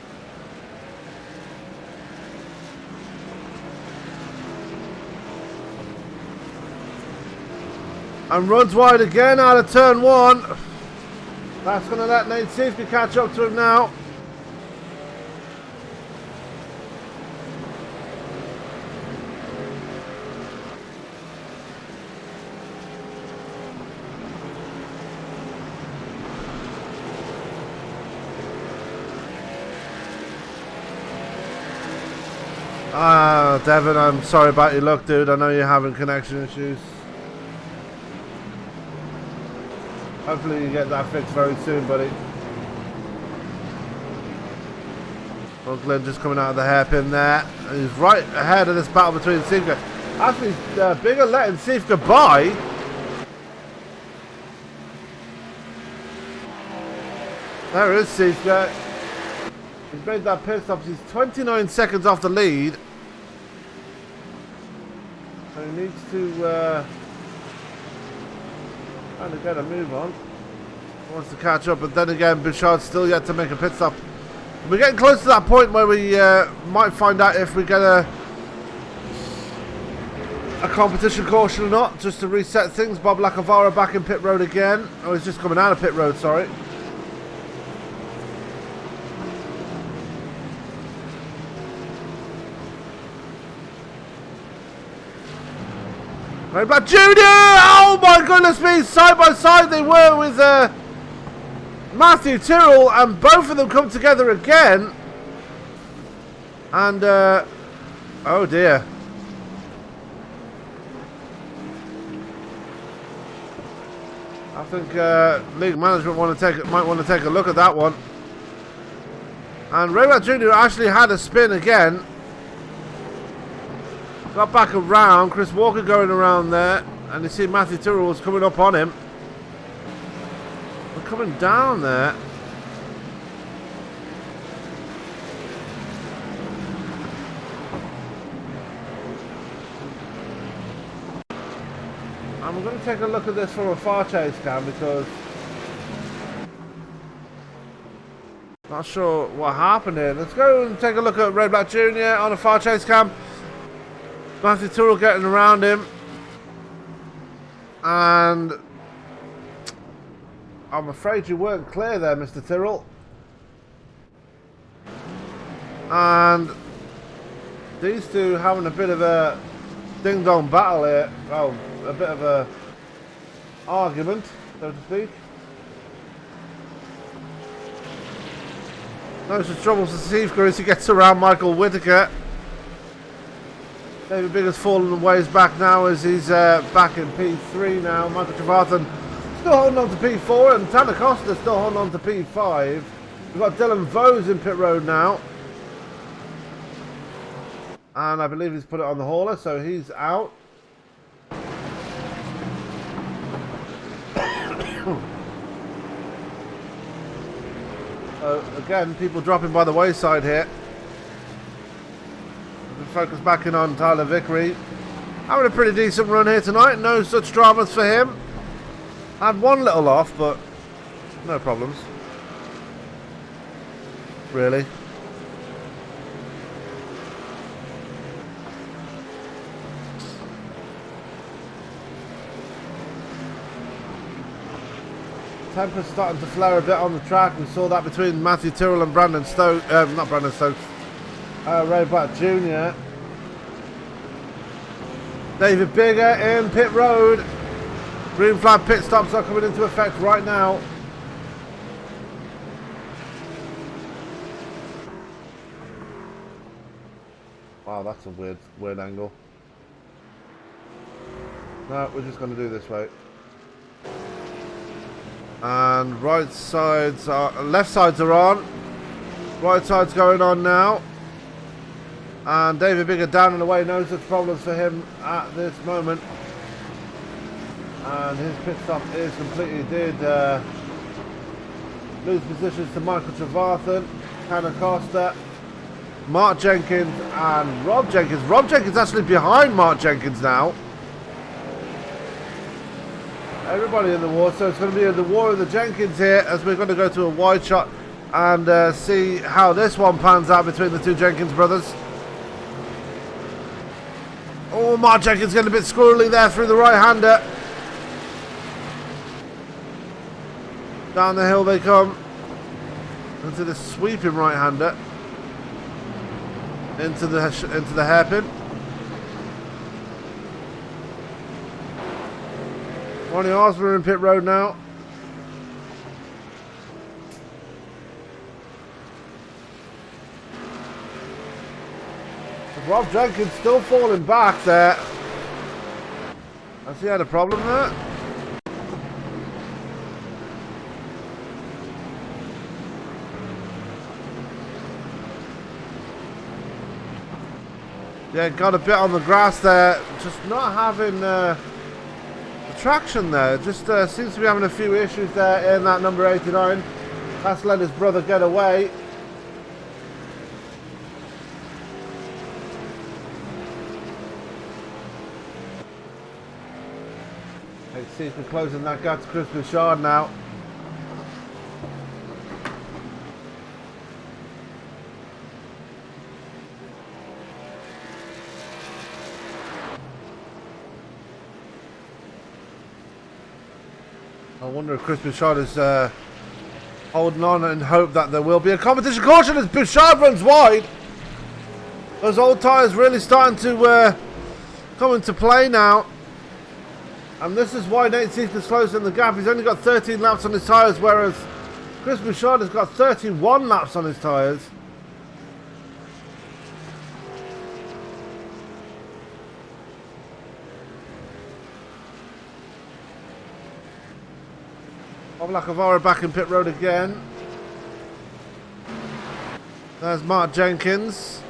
Speaker 3: And runs wide again out of turn one. That's going to let Nate Siefka catch up to him now. Devin, I'm sorry about your luck, dude. I know you're having connection issues. Hopefully you get that fixed very soon, buddy. Glenn just coming out of the hairpin there. He's right ahead of this battle between Sivka. Actually, Bigger letting Sivka by. There is Sivka. He's made that pit stop. He's 29 seconds off the lead. So he needs to kind of get a move on. He wants to catch up, but then again, Bouchard's still yet to make a pit stop. We're getting close to that point where we might find out if we get a competition caution or not, just to reset things. Bob Lacavara back in pit road again. Oh, he's just coming out of pit road, sorry. Right back, Junior! Oh my goodness me! Side by side they were with Matthew Tyrrell, and both of them come together again. And oh dear. I think league management might want to take a look at that one. And Rayback Jr. actually had a spin again. Got back around. Chris Walker going around there, and you see Matthew Tyrrell was coming up on him. We're coming down there. And we're going to take a look at this from a far chase cam because not sure what happened here. Let's go and take a look at Red Black Jr. on a far chase cam. Matthew Tyrrell getting around him, and I'm afraid you weren't clear there, Mr. Tyrrell. And these two having a bit of a ding-dong battle here. Well, a bit of a argument, so to speak. No such trouble for Steve as he gets around Michael Whitaker. David Bigger's fallen ways back now as he's back in P3 now. Michael Trevathan still holding on to P4, and Tanner Costa still holding on to P5. We've got Dylan Vose in pit road now. And I believe he's put it on the hauler, so he's out. So again, people dropping by the wayside here. Focus back in on Tyler Vickery. Having a pretty decent run here tonight. No such dramas for him. Had one little off, but no problems. Really. Temper's starting to flare a bit on the track. We saw that between Matthew Tyrrell and Brandon Stokes. Not Brandon Stokes. Ray Black Jr. David Bigger in pit road. Green flag pit stops are coming into effect right now. Wow, that's a weird angle. No, we're just going to do this way. And left sides are on. Right side's going on now. And David Bigger down and away, no such problems for him at this moment. And his pit stop is completely did lose positions to Michael Trevathan, Tanner Costa, Mark Jenkins and Rob Jenkins. Rob Jenkins actually behind Mark Jenkins now. Everybody in the war, so it's going to be the war of the Jenkins here as we're going to go to a wide shot and see how this one pans out between the two Jenkins brothers. Oh, Mark Jenkins getting a bit squirrely there through the right-hander. Down the hill they come. Into the sweeping right-hander. Into the hairpin. Ronnie Osborne in pit road now. Rob Jenkins still falling back there. Has he had a problem there? Yeah, got a bit on the grass there. Just not having the traction there. Just seems to be having a few issues there in that number 89. That's let his brother get away. Let's see if we're closing that gap to Chris Bouchard now. I wonder if Chris Bouchard is holding on and hope that there will be a competition caution as Bouchard runs wide. Those old tyres really starting to come into play now. And this is why Nate Seekers closing the gap. He's only got 13 laps on his tyres, whereas Chris Bouchard has got 31 laps on his tyres. Lacavara back in pit road again. There's Mark Jenkins.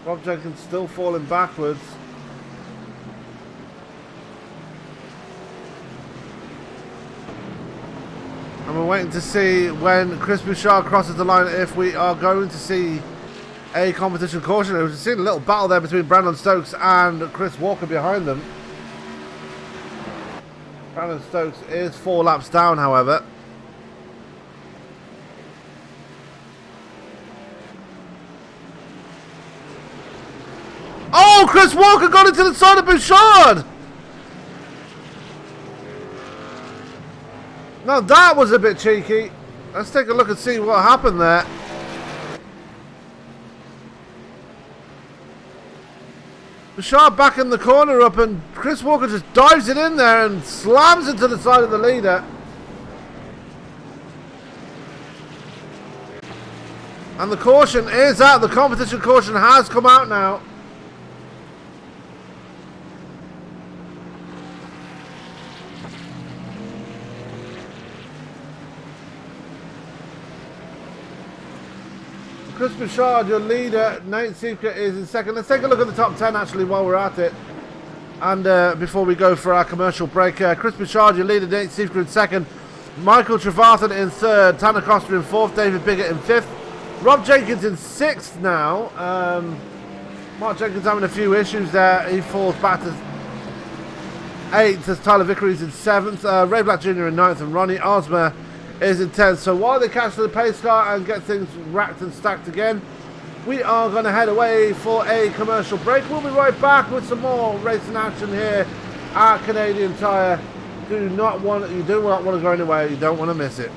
Speaker 3: Rob Jenkins still falling backwards. And we're waiting to see when Chris Bouchard crosses the line if we are going to see a competition caution. We've seen a little battle there between Brandon Stokes and Chris Walker behind them. Brandon Stokes is 4 laps down, however. Oh, Chris Walker got into the side of Bouchard! Now that was a bit cheeky. Let's take a look and see what happened there. Bouchard back in the corner up, and Chris Walker just dives it in there and slams into the side of the leader. And the caution is out. The competition caution has come out now. Chris Bouchard, your leader. Nate Seeker is in second. Let's take a look at the top 10 actually while we're at it. And before we go for our commercial break, Chris Bouchard, your leader. Nate Seeker in second. Michael Trevarthen in third. Tanner Costa in fourth. David Biggett in fifth. Rob Jenkins in sixth now. Mark Jenkins having a few issues there. He falls back to eighth as Tyler Vickery's in seventh. Ray Black Jr. in ninth, and Ronnie Osmer is in 10th. So while they catch the pace car and get things racked and stacked again, we are going to head away for a commercial break. We'll be right back with some more racing action here at Canadian Tire. You do not want to go anywhere. You don't want to miss it.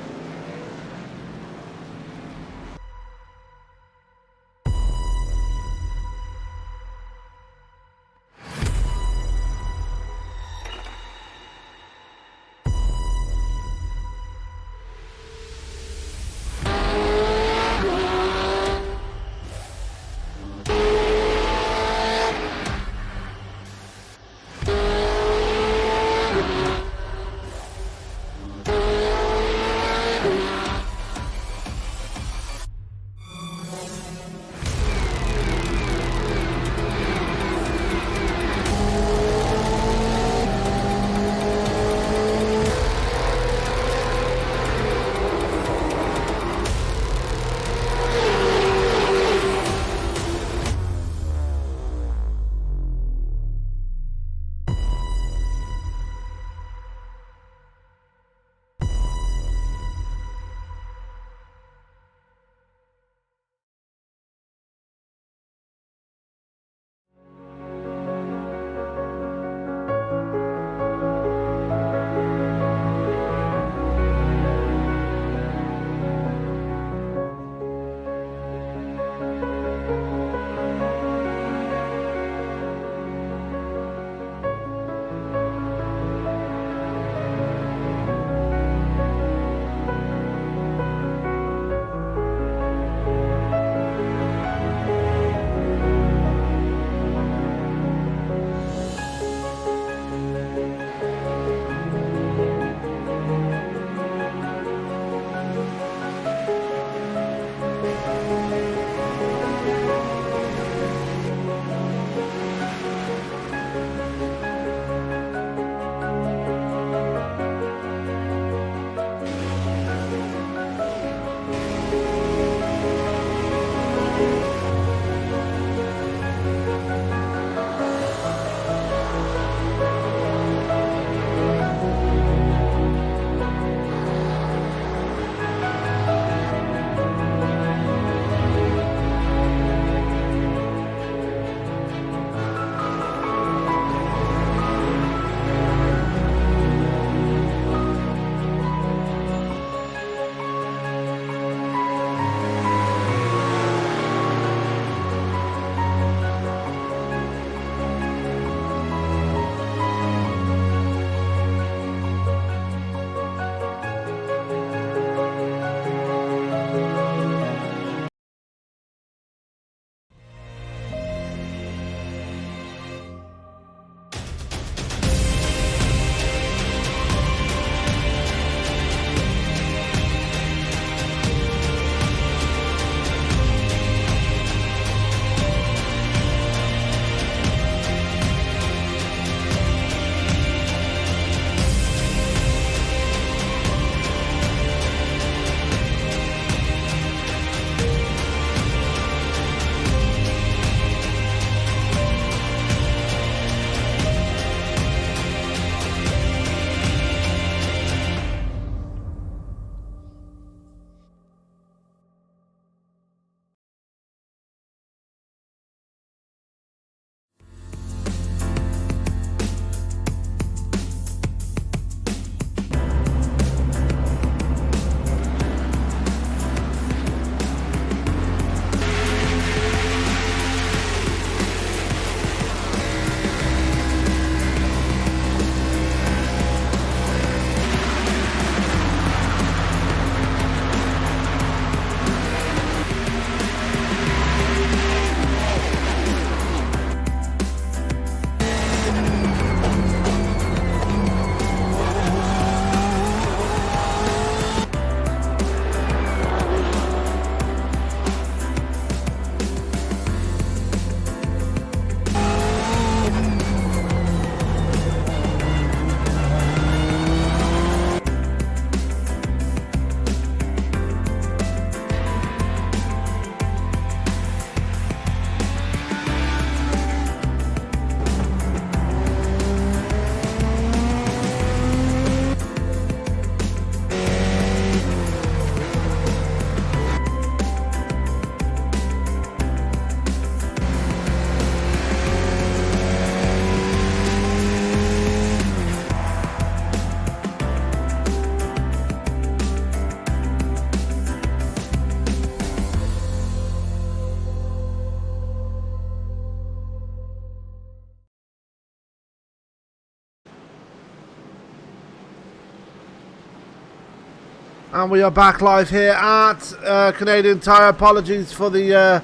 Speaker 3: And we are back live here at Canadian Tire. Apologies for the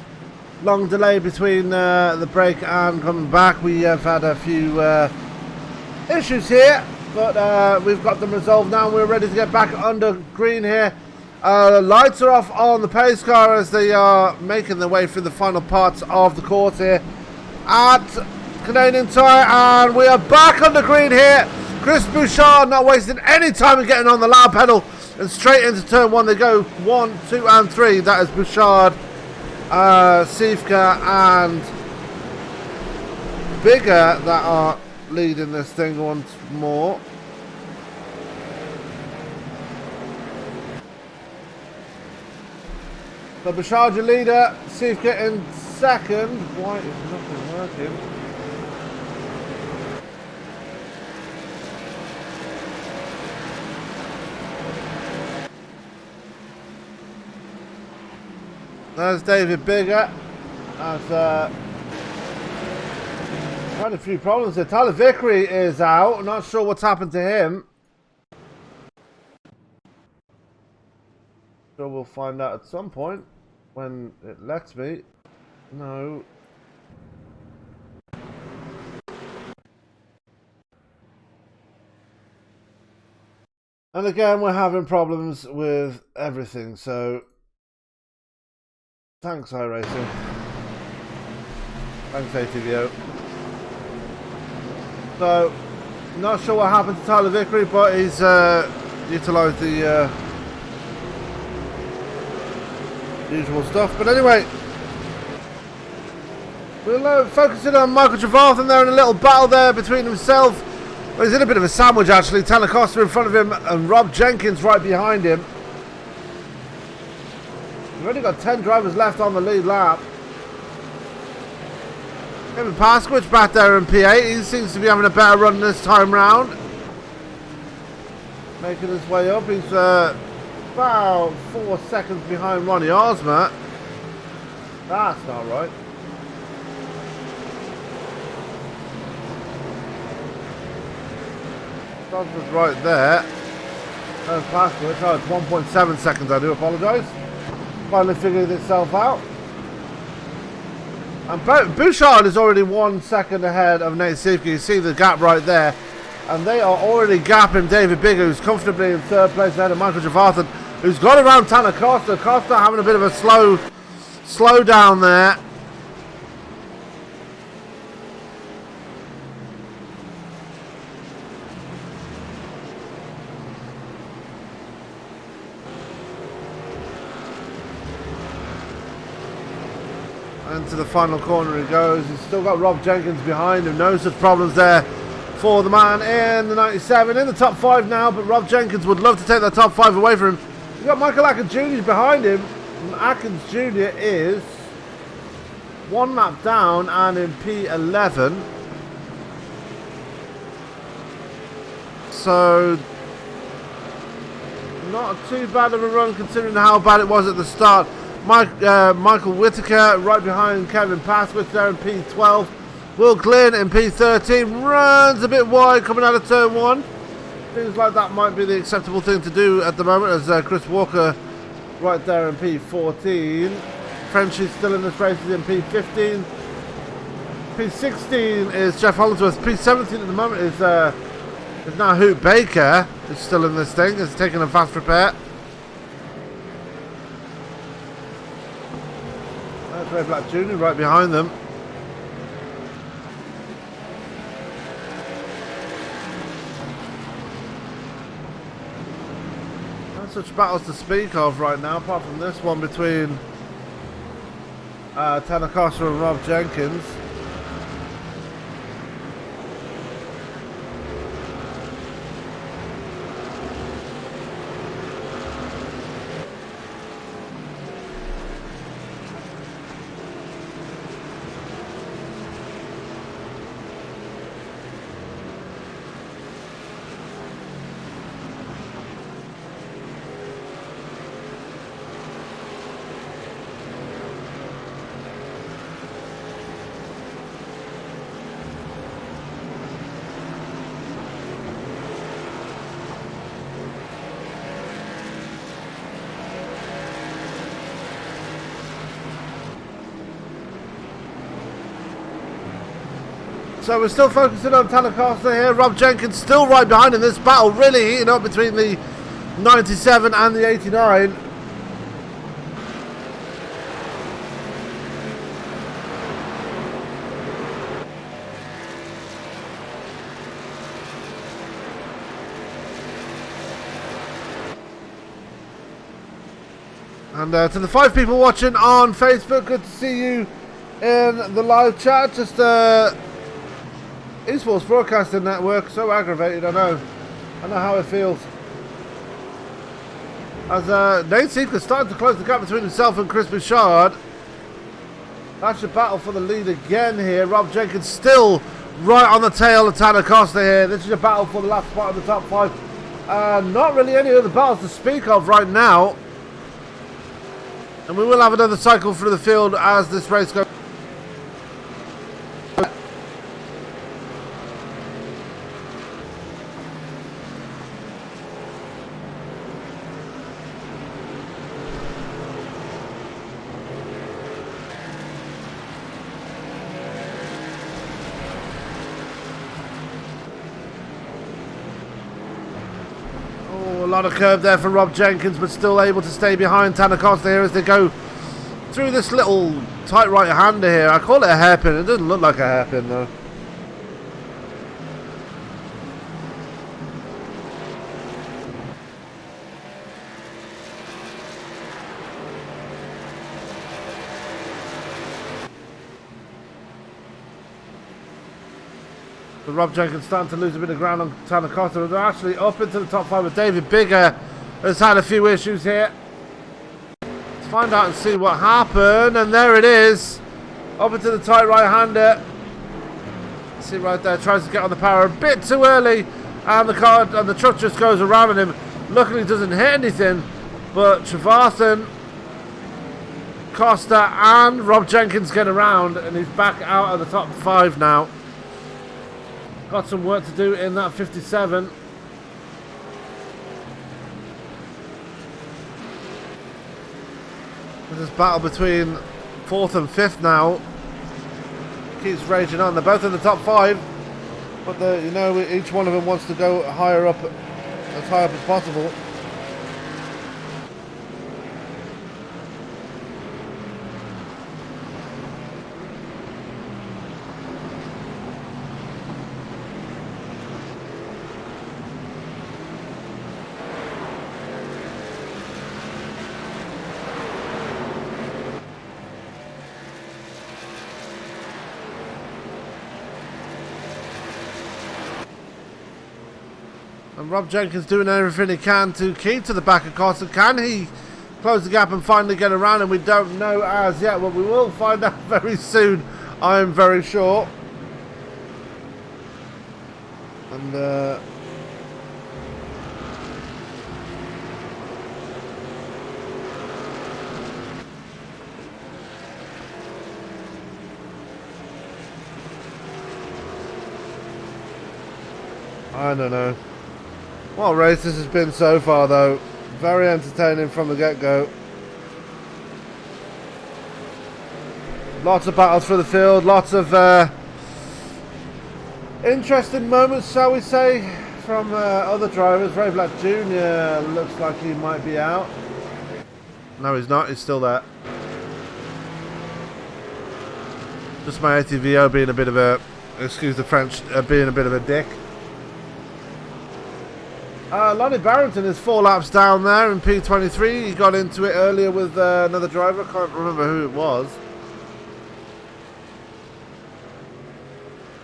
Speaker 3: long delay between the break and coming back. We have had a few issues here, but we've got them resolved now. We're ready to get back under green here. Lights are off on the pace car as they are making their way through the final parts of the course here at Canadian Tire, and we are back under green here. Chris Bouchard not wasting any time in getting on the loud pedal, and straight into turn one they go. 1, 2 and 3. That is Bouchard, Sivka and Bigger that are leading this thing once more. So Bouchard your leader, Sivka in second. Why is nothing working? There's David Bigger. That's quite a few problems there. Tyler Vickery is out. Not sure what's happened to him. So we'll find out at some point when it lets me. No. And again, we're having problems with everything, so thanks, iRacing. Thanks, ATVO. So, not sure what happened to Tyler Vickery, but he's utilised the usual stuff. But anyway, we'll focus in on Michael Trevarthen there in a little battle there between himself. Well, he's in a bit of a sandwich actually. Tanner Costa in front of him and Rob Jenkins right behind him. We've only got 10 drivers left on the lead lap. Kevin Pasky back there in P8. He seems to be having a better run this time round. Making his way up. He's about 4 seconds behind Ronnie Osmer. That's not right. Osmer's right there. Kevin Pasky, oh, it's 1.7 seconds. I do apologise. Finally figured itself out. And Bouchard is already 1 second ahead of Nate Sivka. You see the gap right there. And they are already gapping David Bigger, who's comfortably in third place ahead of Michael Trevarthen, who's got around Tanner Costa. Costa having a bit of a slow down there. Into the final corner he goes. He's still got Rob Jenkins behind him. No such problems there for the man in the 97. In the top 5 now, but Rob Jenkins would love to take that top 5 away from him. You've got Michael Atkins Jr. behind him. And Atkins Jr. is 1 lap down and in P11. So not too bad of a run considering how bad it was at the start. Michael Whitaker right behind Kevin Pasky there in P12. Will Glynn in P13 runs a bit wide coming out of turn 1. Seems like that might be the acceptable thing to do at the moment as Chris Walker right there in P14. Frenchie's still in this race, is in P15. P16 is Jeff Hollingsworth. P17 at the moment is now Hoot Baker is still in this thing. It's taking a fast repair. Ray Black Jr. right behind them. Not such battles to speak of right now, apart from this one between Tanner Costa and Rob Jenkins. So we're still focusing on Tanner Costa here. Rob Jenkins still right behind in this battle, really heating up between the 97 and the 89. And to the 5 people watching on Facebook, good to see you in the live chat. Just Esports Broadcasting Network, so aggravated, I know how it feels. As Nate Seeker starting to close the gap between himself and Chris Bouchard. That's your battle for the lead again here. Rob Jenkins still right on the tail of Tanner Costa here. This is your battle for the last spot of the top 5. Not really any other battles to speak of right now. And we will have another cycle through the field as this race goes. A lot of curve there for Rob Jenkins, but still able to stay behind Tanner Costa here as they go through this little tight right-hander here. I call it a hairpin. It doesn't look like a hairpin though. But Rob Jenkins starting to lose a bit of ground on Tanner Costa. They're actually up into the top 5 with David Bigger has had a few issues here. Let's find out and see what happened. And there it is. Up into the tight right-hander. See right there, tries to get on the power a bit too early. And the truck just goes around on him. Luckily doesn't hit anything. But Trevathan, Costa and Rob Jenkins get around. And he's back out of the top 5 now. Got some work to do in that 57. This is battle between 4th and 5th now. Keeps raging on. They're both in the top 5, but you know, each one of them wants to go higher up, as high up as possible. And Rob Jenkins doing everything he can to keep to the back of Costa. Can he close the gap and finally get around? And we don't know as yet. Well, we will find out very soon, I'm very sure. And I don't know. What a race this has been so far, though. Very entertaining from the get-go. Lots of battles for the field. Lots of interesting moments, shall we say, from other drivers. Ray Black Jr. looks like he might be out. No, he's not. He's still there. Just my ATVO being a bit of a, excuse the French, being a bit of a dick. Lonnie Barrington is 4 laps down there in P23. He got into it earlier with another driver. I can't remember who it was.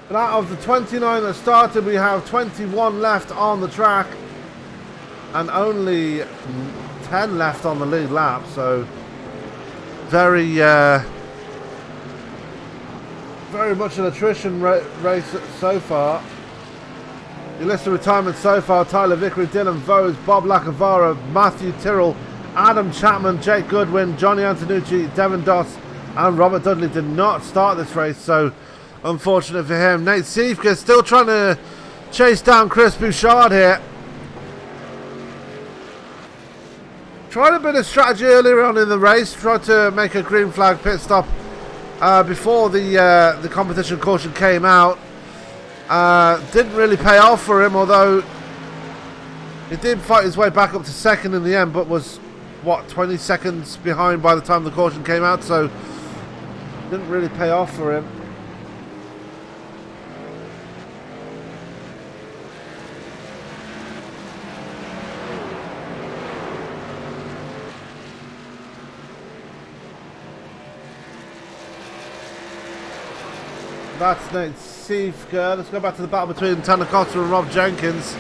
Speaker 3: But out of the 29 that started, we have 21 left on the track. And only 10 left on the lead lap. So very, very much an attrition race so far. Your list of retirement so far: Tyler Vickery, Dylan Vose, Bob Lacavara, Matthew Tyrrell, Adam Chapman, Jake Goodwin, Johnny Antonucci, Devin Doss and Robert Dudley did not start this race, so unfortunate for him. Nate Siefka still trying to chase down Chris Bouchard here. Tried a bit of strategy earlier on in the race, tried to make a green flag pit stop before the competition caution came out. Didn't really pay off for him, although he did fight his way back up to second in the end, but was, what, 20 seconds behind by the time the caution came out, so didn't really pay off for him. That's Nate Siefka. Let's go back to the battle between Tanner Costa and Rob Jenkins.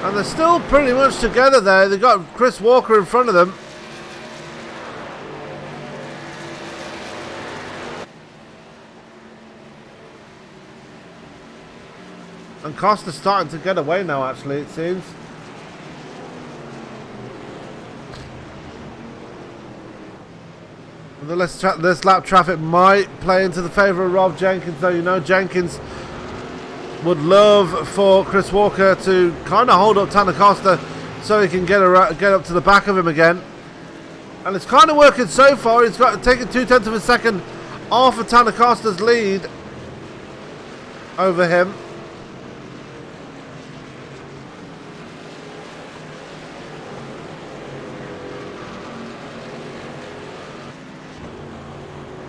Speaker 3: And they're still pretty much together there. They've got Chris Walker in front of them. And Costa's starting to get away now, actually, it seems. This lap traffic might play into the favour of Rob Jenkins, though. You know, Jenkins would love for Chris Walker to kind of hold up Tanner Costa so he can get up to the back of him again. And it's kind of working so far. He's got taken 0.2 of a second off of Tanner Costa's lead over him.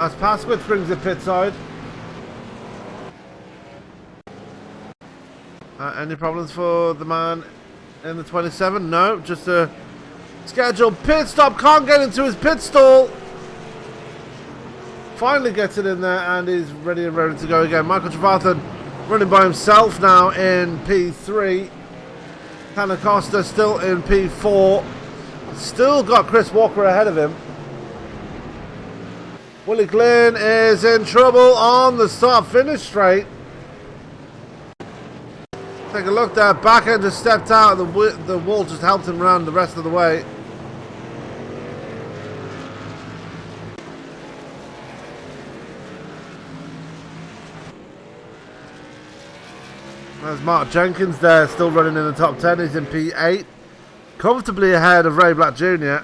Speaker 3: As Pasky brings it pit side. Any problems for the man in the 27? No, just a scheduled pit stop. Can't get into his pit stall. Finally gets it in there and he's ready to go again. Michael Trevathan running by himself now in P3. Tanner Costa still in P4. Still got Chris Walker ahead of him. Willie Glynn is in trouble on the start-finish straight. Take a look there. Back end just stepped out. The wall just helped him around the rest of the way. There's Mark Jenkins there, still running in the top 10. He's in P8. Comfortably ahead of Ray Black Jr.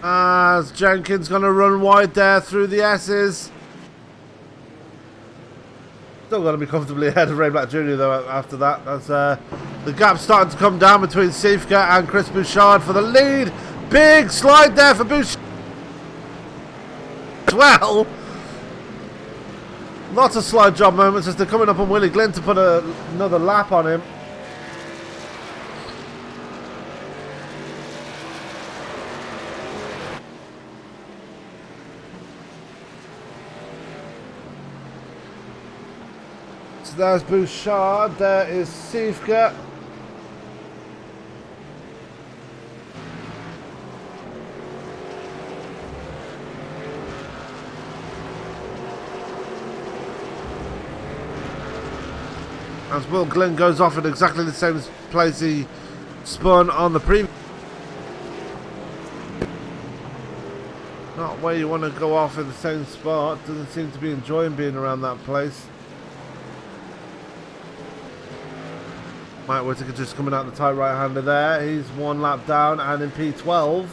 Speaker 3: As Jenkins going to run wide there through the S's. Still going to be comfortably ahead of Ray Black Jr. though after that. As the gap's starting to come down between Siefka and Chris Bouchard for the lead. Big slide there for Bouchard as well. Lots of slide job moments as they're coming up on Willie Glynn to put another lap on him. So there's Bouchard, there is Siefka. As Will Glynn goes off at exactly the same place he spun on the previous. Not where you want to go off in the same spot. Doesn't seem to be enjoying being around that place. Mike Whittaker just coming out the tight right-hander there. He's one lap down and in P12.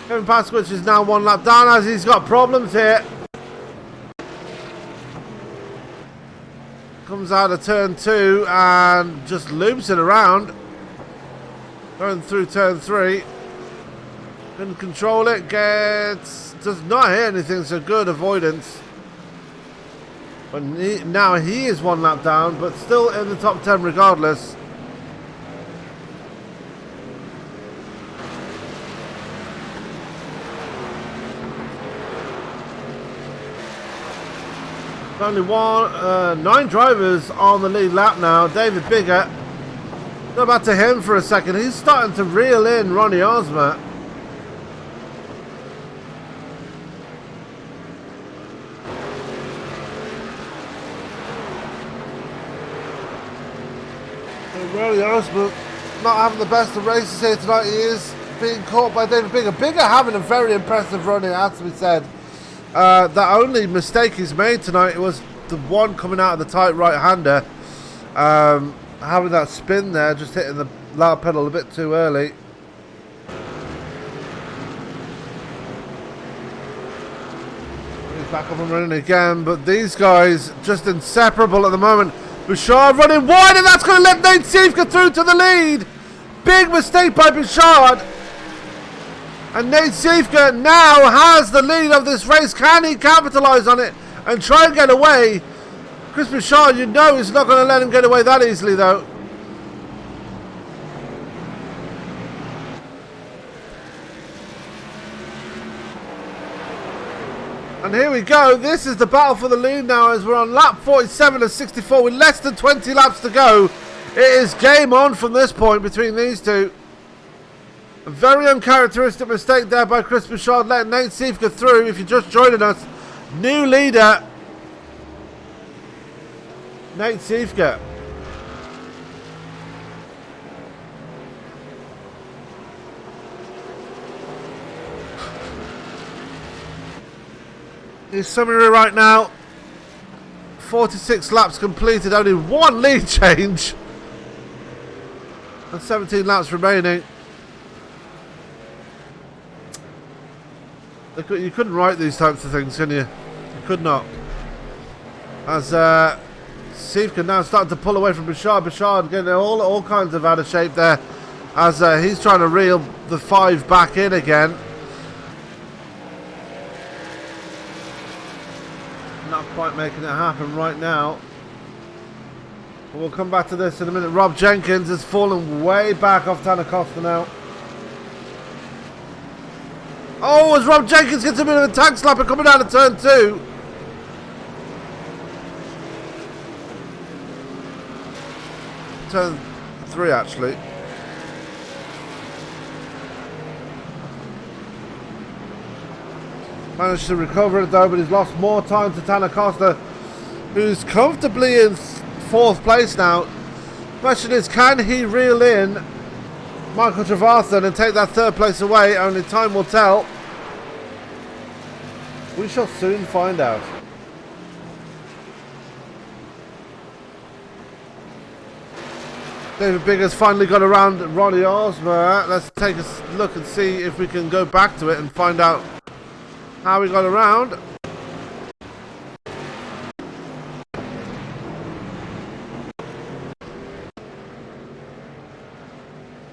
Speaker 3: Kevin Pasky is now one lap down as he's got problems here. Comes out of turn 2 and just loops it around. Going through turn 3. Couldn't control it. Does not hit anything, so good avoidance. But now he is one lap down, but still in the top 10 regardless. Only 9 drivers on the lead lap now. David Bigger. Go back to him for a second. He's starting to reel in Ronnie Osmer. Ronnie Osmer not having the best of races here tonight. He is being caught by David Bigger. Bigger having a very impressive run, it has to be said. The only mistake he's made tonight was the one coming out of the tight right-hander. Having that spin there, just hitting the loud pedal a bit too early. He's back up and running again, but these guys just inseparable at the moment. Bouchard running wide, and that's going to let Nate Siefka through to the lead. Big mistake by Bouchard. And Nate Siefka now has the lead of this race. Can he capitalise on it and try and get away? Chris Bouchard, you know he's not going to let him get away that easily, though. And here we go. This is the battle for the lead now as we're on lap 47 of 64 with less than 20 laps to go. It is game on from this point between these two. A very uncharacteristic mistake there by Chris Bouchard, letting Nate Siefka through. If you're just joining us, new leader, Nate Siefka. His summary right now, 46 laps completed, only one lead change and 17 laps remaining. You couldn't write these types of things, can you? You could not. As Siefka now starting to pull away from Bouchard. Bouchard getting all kinds of out of shape there as he's trying to reel the 5 back in again. Not quite making it happen right now. But we'll come back to this in a minute. Rob Jenkins has fallen way back off Tanner Costa now. Oh, as Rob Jenkins gets a bit of a tank slapper coming down to turn 2. Turn 3 actually. Managed to recover it though, but he's lost more time to Tanner Costa, who's comfortably in 4th place now. Question is, can he reel in Michael Trevarthen and take that 3rd place away? Only time will tell. We shall soon find out. David Bigger's finally got around Ronnie Osmer. Let's take a look and see if we can go back to it and find out how we got around.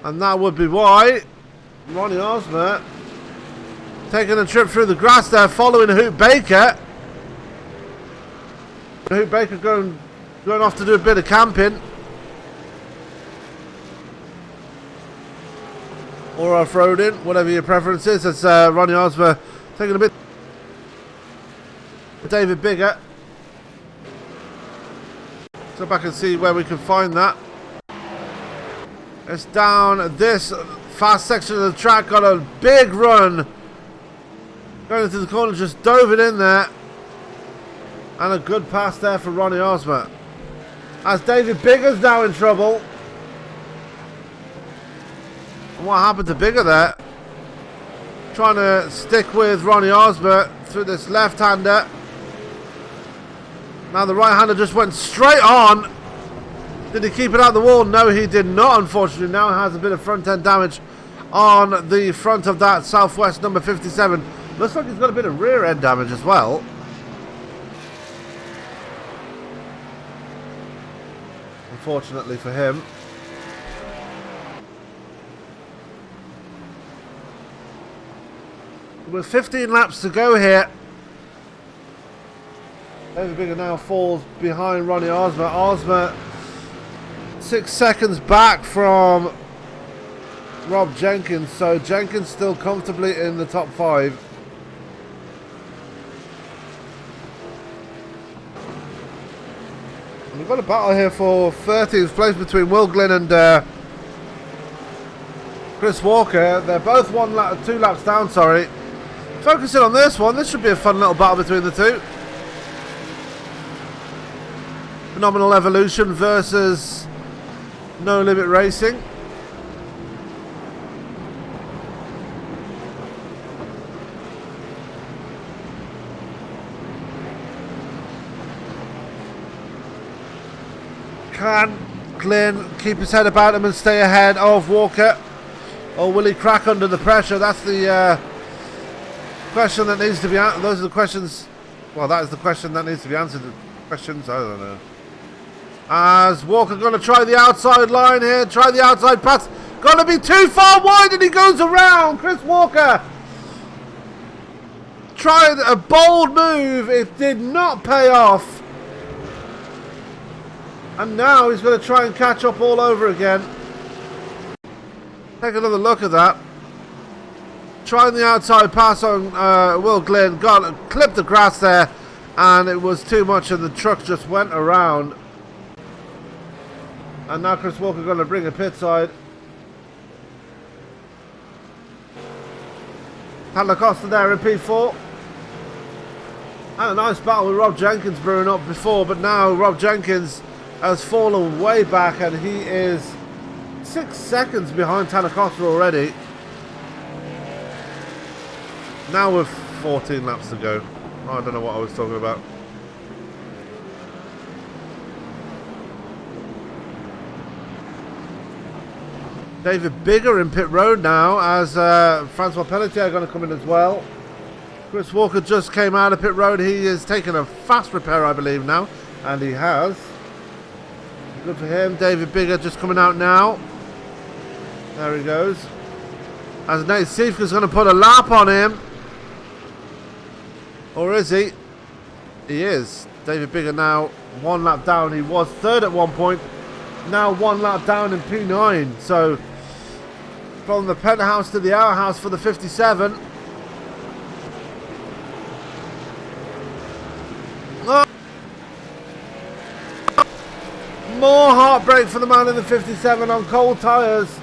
Speaker 3: And that would be why Ronnie Osmer taking a trip through the grass there, following Hoot Baker. Hoot Baker going off to do a bit of camping. Or off-roading, whatever your preference is. It's Ronnie Osmer taking a bit. David Bigger. Let's go back and see where we can find that. It's down this fast section of the track. Got a big run. Going into the corner, just dove it in there. And a good pass there for Ronnie Osmer. As David Bigger's now in trouble. And what happened to Bigger there? Trying to stick with Ronnie Osmer through this left-hander. Now the right-hander just went straight on. Did he keep it out the wall? No, he did not, unfortunately. Now has a bit of front-end damage on the front of that Southwest number 57. Looks like he's got a bit of rear-end damage as well. Unfortunately for him. With 15 laps to go here. David Bigger now falls behind Ronnie Osmer. Osmer 6 seconds back from Rob Jenkins. So Jenkins still comfortably in the top 5. And we've got a battle here for 13th place between Will Glynn and Chris Walker. They're both 2 laps down, sorry. Focusing on this one, this should be a fun little battle between the two. Phenomenal Evolution versus No Limit Racing. Can Glyn keep his head about him and stay ahead of Walker? Or will he crack under the pressure? That's the question that needs to be answered. Those are the questions. Well, that is the question that needs to be answered. Questions? I don't know. As Walker going to try the outside line here. Try the outside pass. Going to be too far wide and he goes around. Chris Walker tried a bold move. It did not pay off. And now he's going to try and catch up all over again. Take another look at that. Trying the outside pass on Will Glynn. Clipped the grass there. And it was too much and the truck just went around. And now Chris Walker going to bring a pit side. Pat Costa there in P4. Had a nice battle with Rob Jenkins brewing up before, but now Rob Jenkins has fallen way back and he is 6 seconds behind Tanner Costa already. Now with 14 laps to go. Oh, I don't know what I was talking about. David Bigger in pit road now as Francois Pelletier are going to come in as well. Chris Walker just came out of pit road. He is taking a fast repair, I believe, now. And he has. Good for him. David Bigger just coming out now. There he goes. As Nate Siefka's going to put a lap on him. Or is he? He is. David Bigger now 1 lap down. He was third at one point. Now 1 lap down in P9. So from the penthouse to the outhouse for the 57. Oh. More heartbreak for the man in the 57 on cold tyres.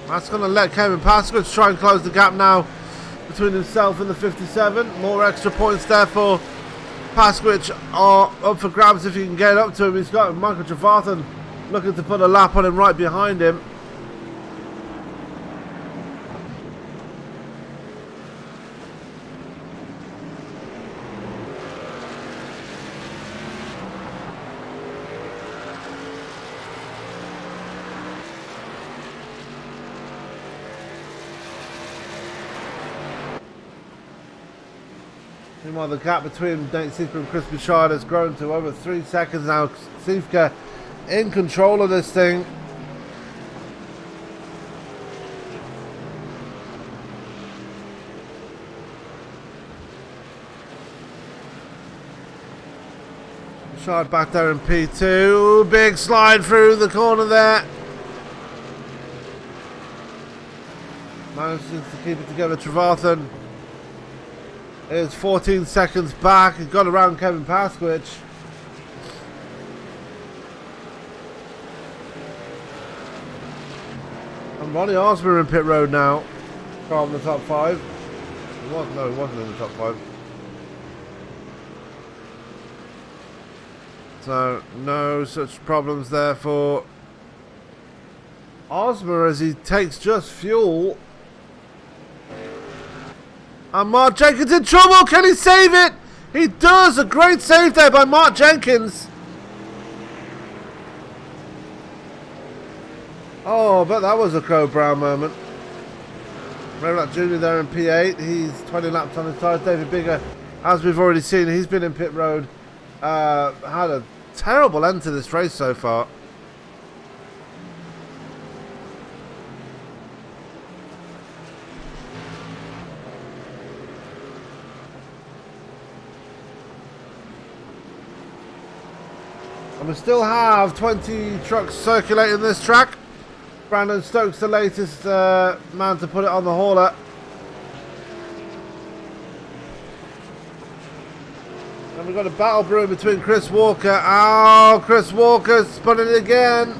Speaker 3: That's going to let Kevin Pasky try and close the gap now between himself and the 57. More extra points there for Paskwich are up for grabs if you can get up to him. He's got Michael Trevathan looking to put a lap on him right behind him. Meanwhile, the gap between Nate Siefka and Chris Bouchard has grown to over 3 seconds now. Siefka in control of this thing. Bouchard back there in P2. Big slide through the corner there. Manages to keep it together. Trevathan is 14 seconds back. He's got around Kevin Paskwich. And Ronnie Osmer in pit road now. From the top 5. No, he wasn't in the top 5. So, no such problems there for Osmer as he takes just fuel. And Mark Jenkins in trouble. Can he save it? He does. A great save there by Mark Jenkins. Oh, I bet that was a Crow Brown moment. Raylock Jr. there in P8. He's 20 laps on his tyres. David Bigger, as we've already seen, he's been in pit road. Had a terrible end to this race so far. And we still have 20 trucks circulating this track. Brandon Stokes, the latest man to put it on the hauler. And we've got a battle brewing between Chris Walker. Oh, Chris Walker's spun it again.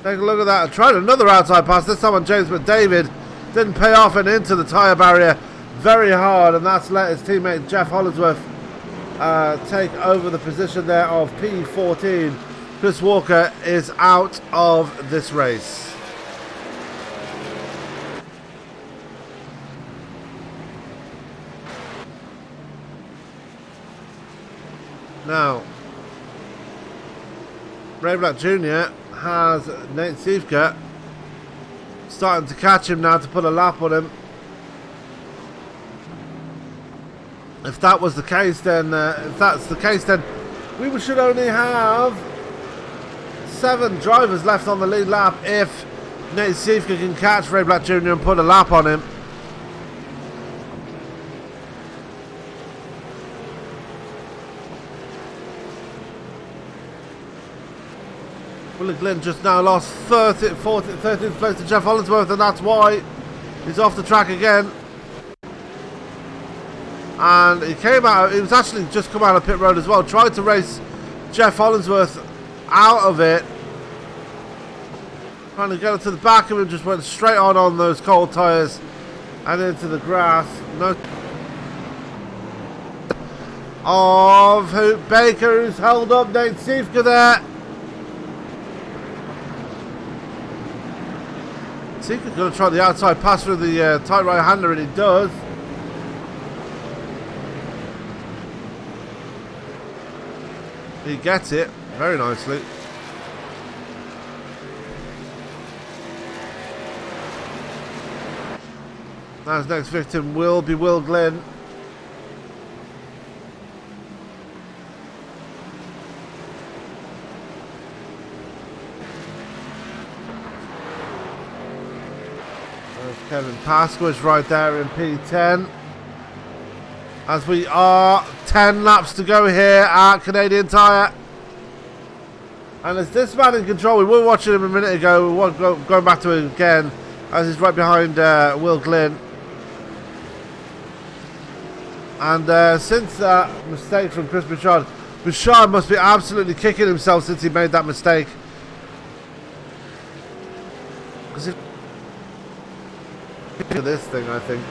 Speaker 3: Take a look at that. I tried another outside pass, this time on James McDavid. Didn't pay off and into the tyre barrier very hard. And that's let his teammate Jeff Hollingsworth take over the position there of P14. Chris Walker is out of this race. Now, Ray Black Jr. has Nate Siefka starting to catch him now to put a lap on him. If that was the case, then we should only have 7 drivers left on the lead lap if Nate Siefka can catch Ray Black Jr. and put a lap on him. Willie Glynn just now lost 13th place to Jeff Hollingsworth, and that's why he's off the track again. And he was actually just come out of pit road as well, tried to race Jeff Hollingsworth out of it, trying to get it to the back of him, just went straight on those cold tyres and into the grass. No of Hoot Baker, who's held up Nate Siefka there. Siefka's going to try the outside pass through the tight right hander, and he does. He gets it very nicely. Now his next victim will be Will Glynn. There's Kevin Pasky right there in P10. As we are 10 laps to go here at Canadian Tire. And it's this man in control. We were watching him a minute ago. We won't going back to him again as he's right behind Will Glynn. And since that mistake from Chris Bouchard must be absolutely kicking himself since he made that mistake. Because if this thing, I think.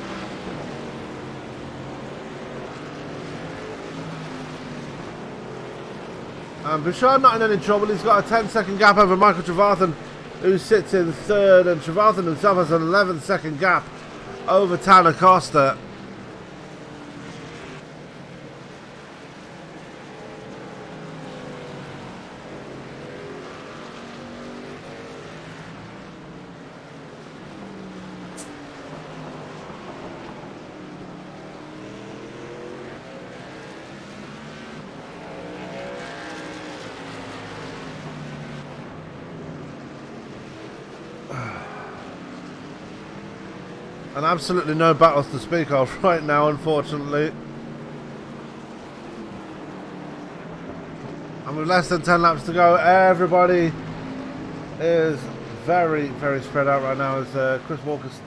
Speaker 3: Bouchard not in any trouble. He's got a 10-second gap over Michael Trevathan, who sits in third, and Trevathan himself has an 11-second gap over Tanner Costa. And absolutely no battles to speak of right now, unfortunately. And with less than 10 laps to go, everybody is very, very spread out right now as Chris Walker's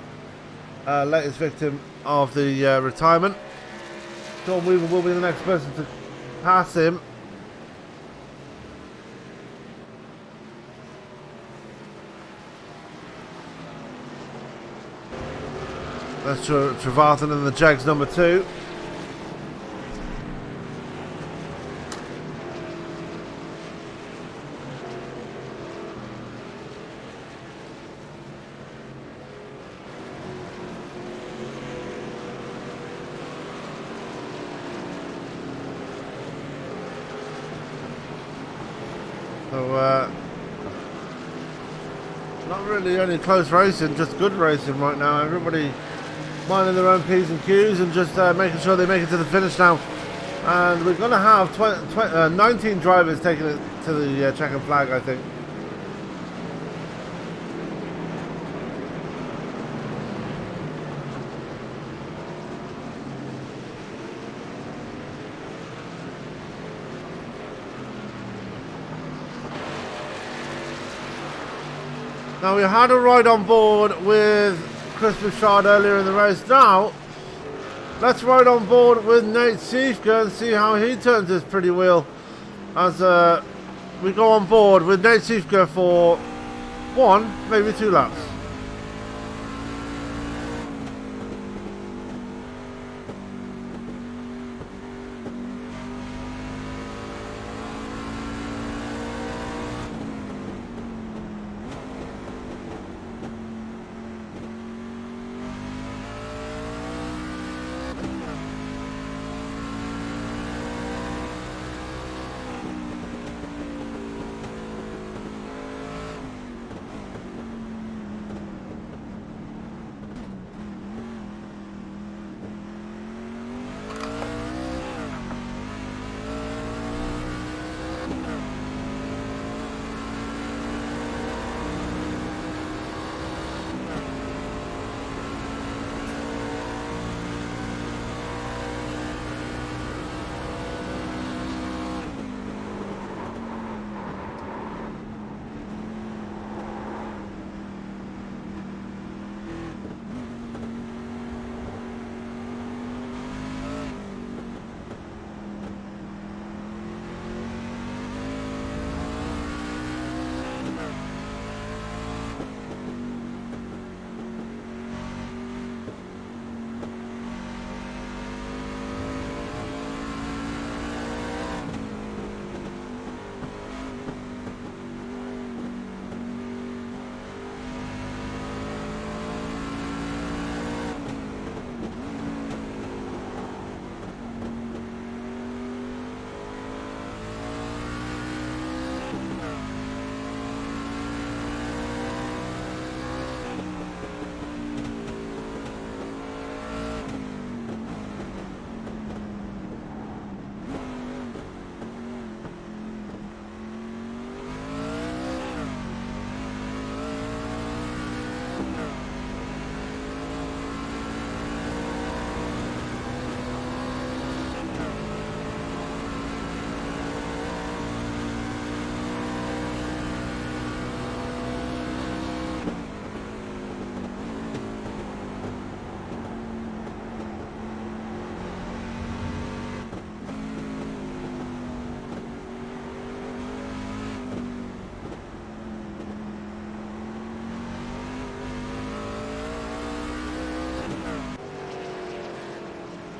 Speaker 3: latest victim of the retirement. Sean Weaver will be the next person to pass him. That's Trevathan in the Jags number 2. So, not really any close racing, just good racing right now. Everybody minding their own P's and Q's and just making sure they make it to the finish now. And we're going to have 19 drivers taking it to the checkered flag, I think. Now, we had a ride on board with Chris Bouchard earlier in the race. Now, let's ride on board with Nate Siefka and see how he turns his pretty wheel as we go on board with Nate Siefka for 1, maybe 2 laps.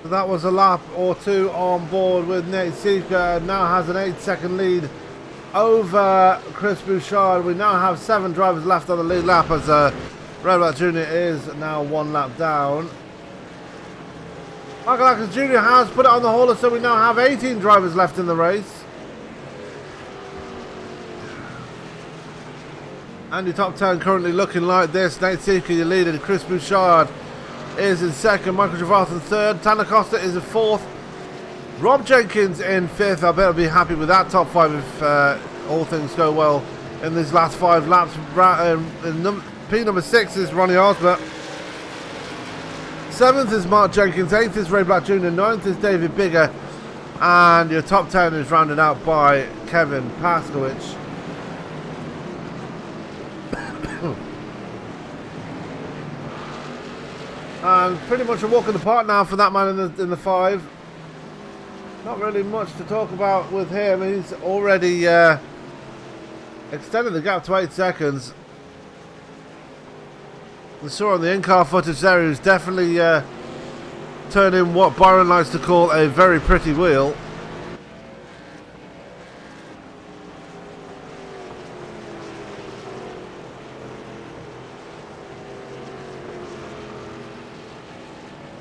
Speaker 3: So that was a lap or two on board with Nate Seeker. Now has an 8-second lead over Chris Bouchard. We now have 7 drivers left on the lead lap as Red Black Jr. is now 1 lap down. Michael Atkins Jr. has put it on the hauler, so we now have 18 drivers left in the race. And your top 10 currently looking like this. Nate Seeker, your leader. Chris Bouchard is in second. Michael Travath in third. Tanner Costa is in fourth. Rob Jenkins in fifth. I better be happy with that top 5 if all things go well in these last 5 laps. P number 6 is Ronnie Osmer. 7th is Mark Jenkins. 8th is Ray Black Jr. 9th is David Bigger. And your top 10 is rounded out by Kevin Paskowicz. And pretty much a walk in the park now for that man in the 5. Not really much to talk about with him. He's already extended the gap to 8 seconds. We saw on the in-car footage there, he was definitely turning what Byron likes to call a very pretty wheel.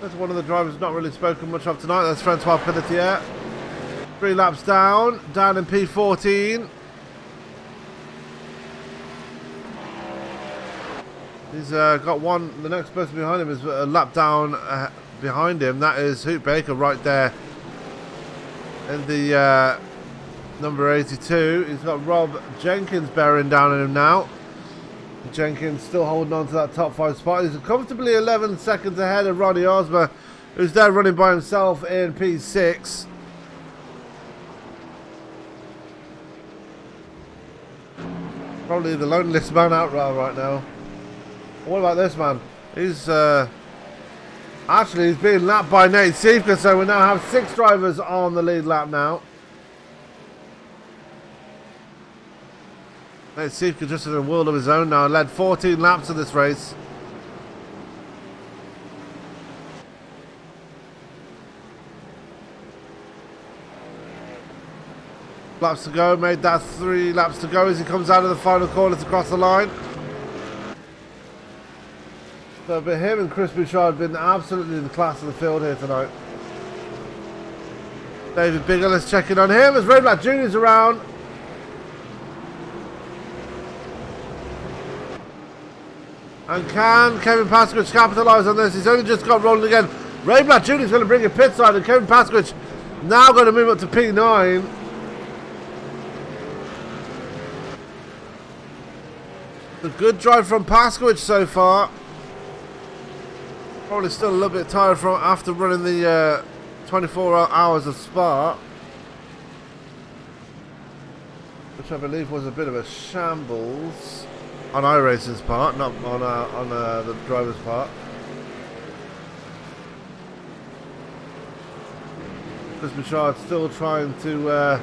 Speaker 3: That's one of the drivers not really spoken much of tonight. That's Francois Pelletier. 3 laps down in P14. He's got one. The next person behind him is a lap down behind him. That is Hoot Baker right there in the number 82. He's got Rob Jenkins bearing down on him now. Jenkins still holding on to that top 5 spot. He's comfortably 11 seconds ahead of Ronnie Osmer, who's there running by himself in P6. Probably the loneliest man out right now. What about this man? He's actually he's being lapped by Nate Seeker, so we now have 6 drivers on the lead lap now. Nate Seeker just in a world of his own now, led 14 laps of this race. Laps to go, made that 3 laps to go as he comes out of the final corner to cross the line. So but him and Chris Bouchard have been absolutely the class of the field here tonight. David Bigger, let's check in on him as Ray Black Jr. is around. And can Kevin Paskowicz capitalise on this? He's only just got rolling again. Ray Black Jr. is going to bring a pit side, and Kevin Paskowicz now going to move up to P9. A good drive from Paskowicz so far. Probably still a little bit tired from after running the 24 hours of Spa, which I believe was a bit of a shambles on iRacing's part, not on the driver's part. Chris Bouchard still trying to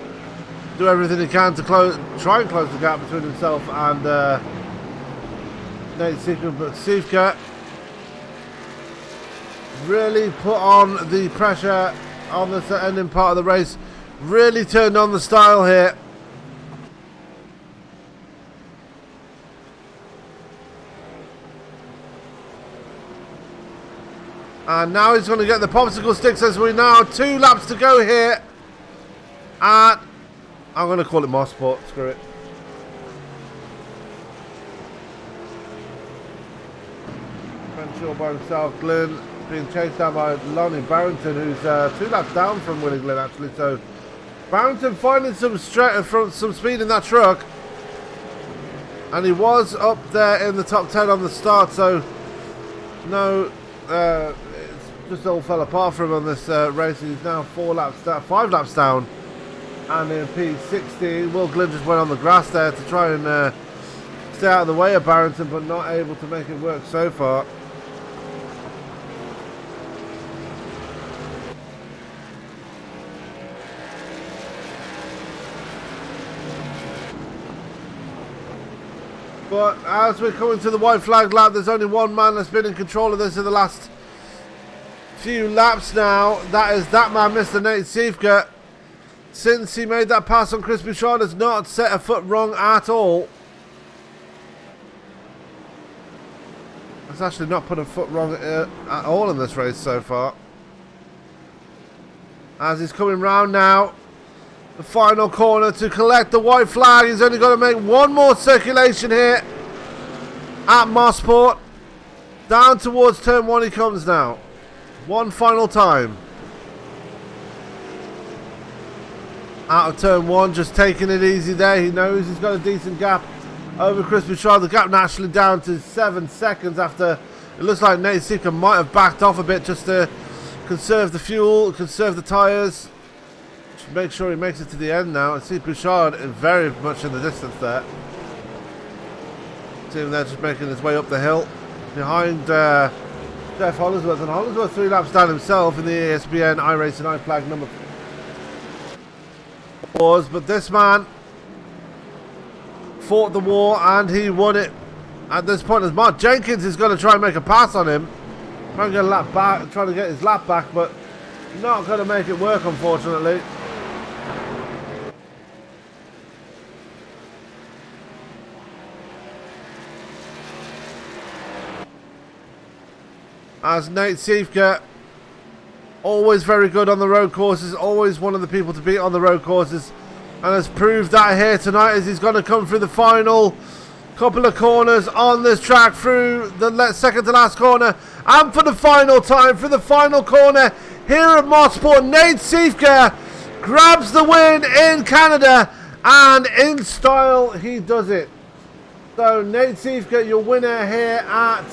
Speaker 3: do everything he can to try and close the gap between himself and Nate Seeker, but Seeker really put on the pressure on the ending part of the race, really turned on the style here. And now he's going to get the popsicle sticks as we now 2 laps to go here at, I'm going to call it Mosport, screw it. Crenshaw by himself, Glynn being chased down by Lonnie Barrington, who's 2 laps down from Willie Glynn actually. So Barrington finding some speed in that truck, and he was up there in the top 10 on the start. So no, it's just all fell apart for him on this race. He's now 5 laps down, and in P60, Will Glynn just went on the grass there to try and stay out of the way of Barrington, but not able to make it work so far. But as we're coming to the white flag lap, there's only one man that's been in control of this in the last few laps now. That is that man, Mr. Nate Siefke. Since he made that pass on Chris Bouchard, has not set a foot wrong at all. Has actually not put a foot wrong at all in this race so far. As he's coming round now, the final corner to collect the white flag. He's only got to make one more circulation here at Mosport. Down towards turn 1 he comes now. One final time. Out of turn 1, just taking it easy there. He knows he's got a decent gap over Chris Bouchard. The gap naturally down to 7 seconds after it looks like Nate Siefke might have backed off a bit just to conserve the fuel, conserve the tyres. Just make sure he makes it to the end now. I see Bouchard is very much in the distance there. See him there just making his way up the hill behind Jeff Hollingsworth. And Hollingsworth 3 laps down himself in the ESPN iRacing iFlag number 4. But this man fought the war and he won it at this point, as Mark Jenkins is going to try and make a pass on him. Trying to get a lap back, trying to get his lap back, but not going to make it work, unfortunately. As Nate Siefke, always very good on the road courses, always one of the people to beat on the road courses, and has proved that here tonight as he's going to come through the final couple of corners on this track, through the second to last corner, and for the final time, for the final corner here at Mosport, Nate Siefke grabs the win in Canada, and in style he does it. So Nate Siefke, your winner here at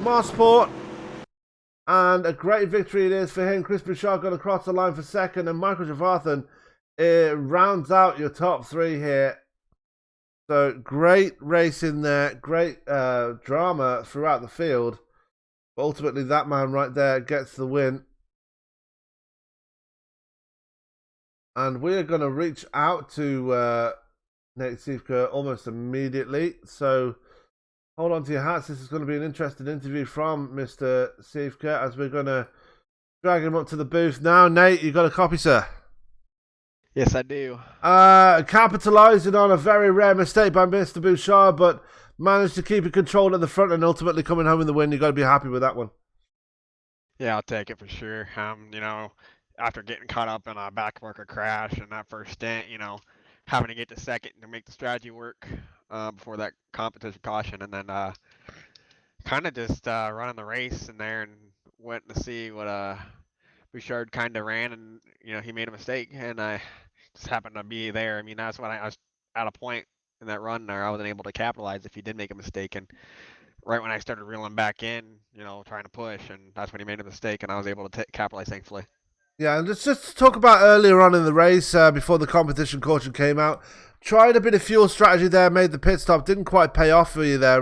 Speaker 3: Mosport, and a great victory it is for him. Chris Bouchard got across the line for second, and Michael Javarthan rounds out your top 3 here. So great racing there, great drama throughout the field. But ultimately, that man right there gets the win. And we are going to reach out to Nate Siefke almost immediately. So hold on to your hats. This is going to be an interesting interview from Mr. Siefke as we're going to drag him up to the booth now. Nate, you got a copy, sir?
Speaker 4: Yes, I do.
Speaker 3: Capitalising on a very rare mistake by Mr. Bouchard, but managed to keep it controlled at the front and ultimately coming home in the win. You've got to be happy with that one.
Speaker 4: Yeah, I'll take it for sure. After getting caught up in a backmarker crash and that first stint, having to get to second to make the strategy work before that competition caution, and then kind of just running the race in there and went to see what Bouchard kind of ran, and he made a mistake, and I just happened to be there. I mean, that's when I was at a point in that run there I wasn't able to capitalize if he did make a mistake, and right when I started reeling back in, trying to push, and that's when he made a mistake, and I was able to capitalize, thankfully.
Speaker 3: Yeah, and just to talk about earlier on in the race, before the competition caution came out, tried a bit of fuel strategy there, made the pit stop, didn't quite pay off for you there.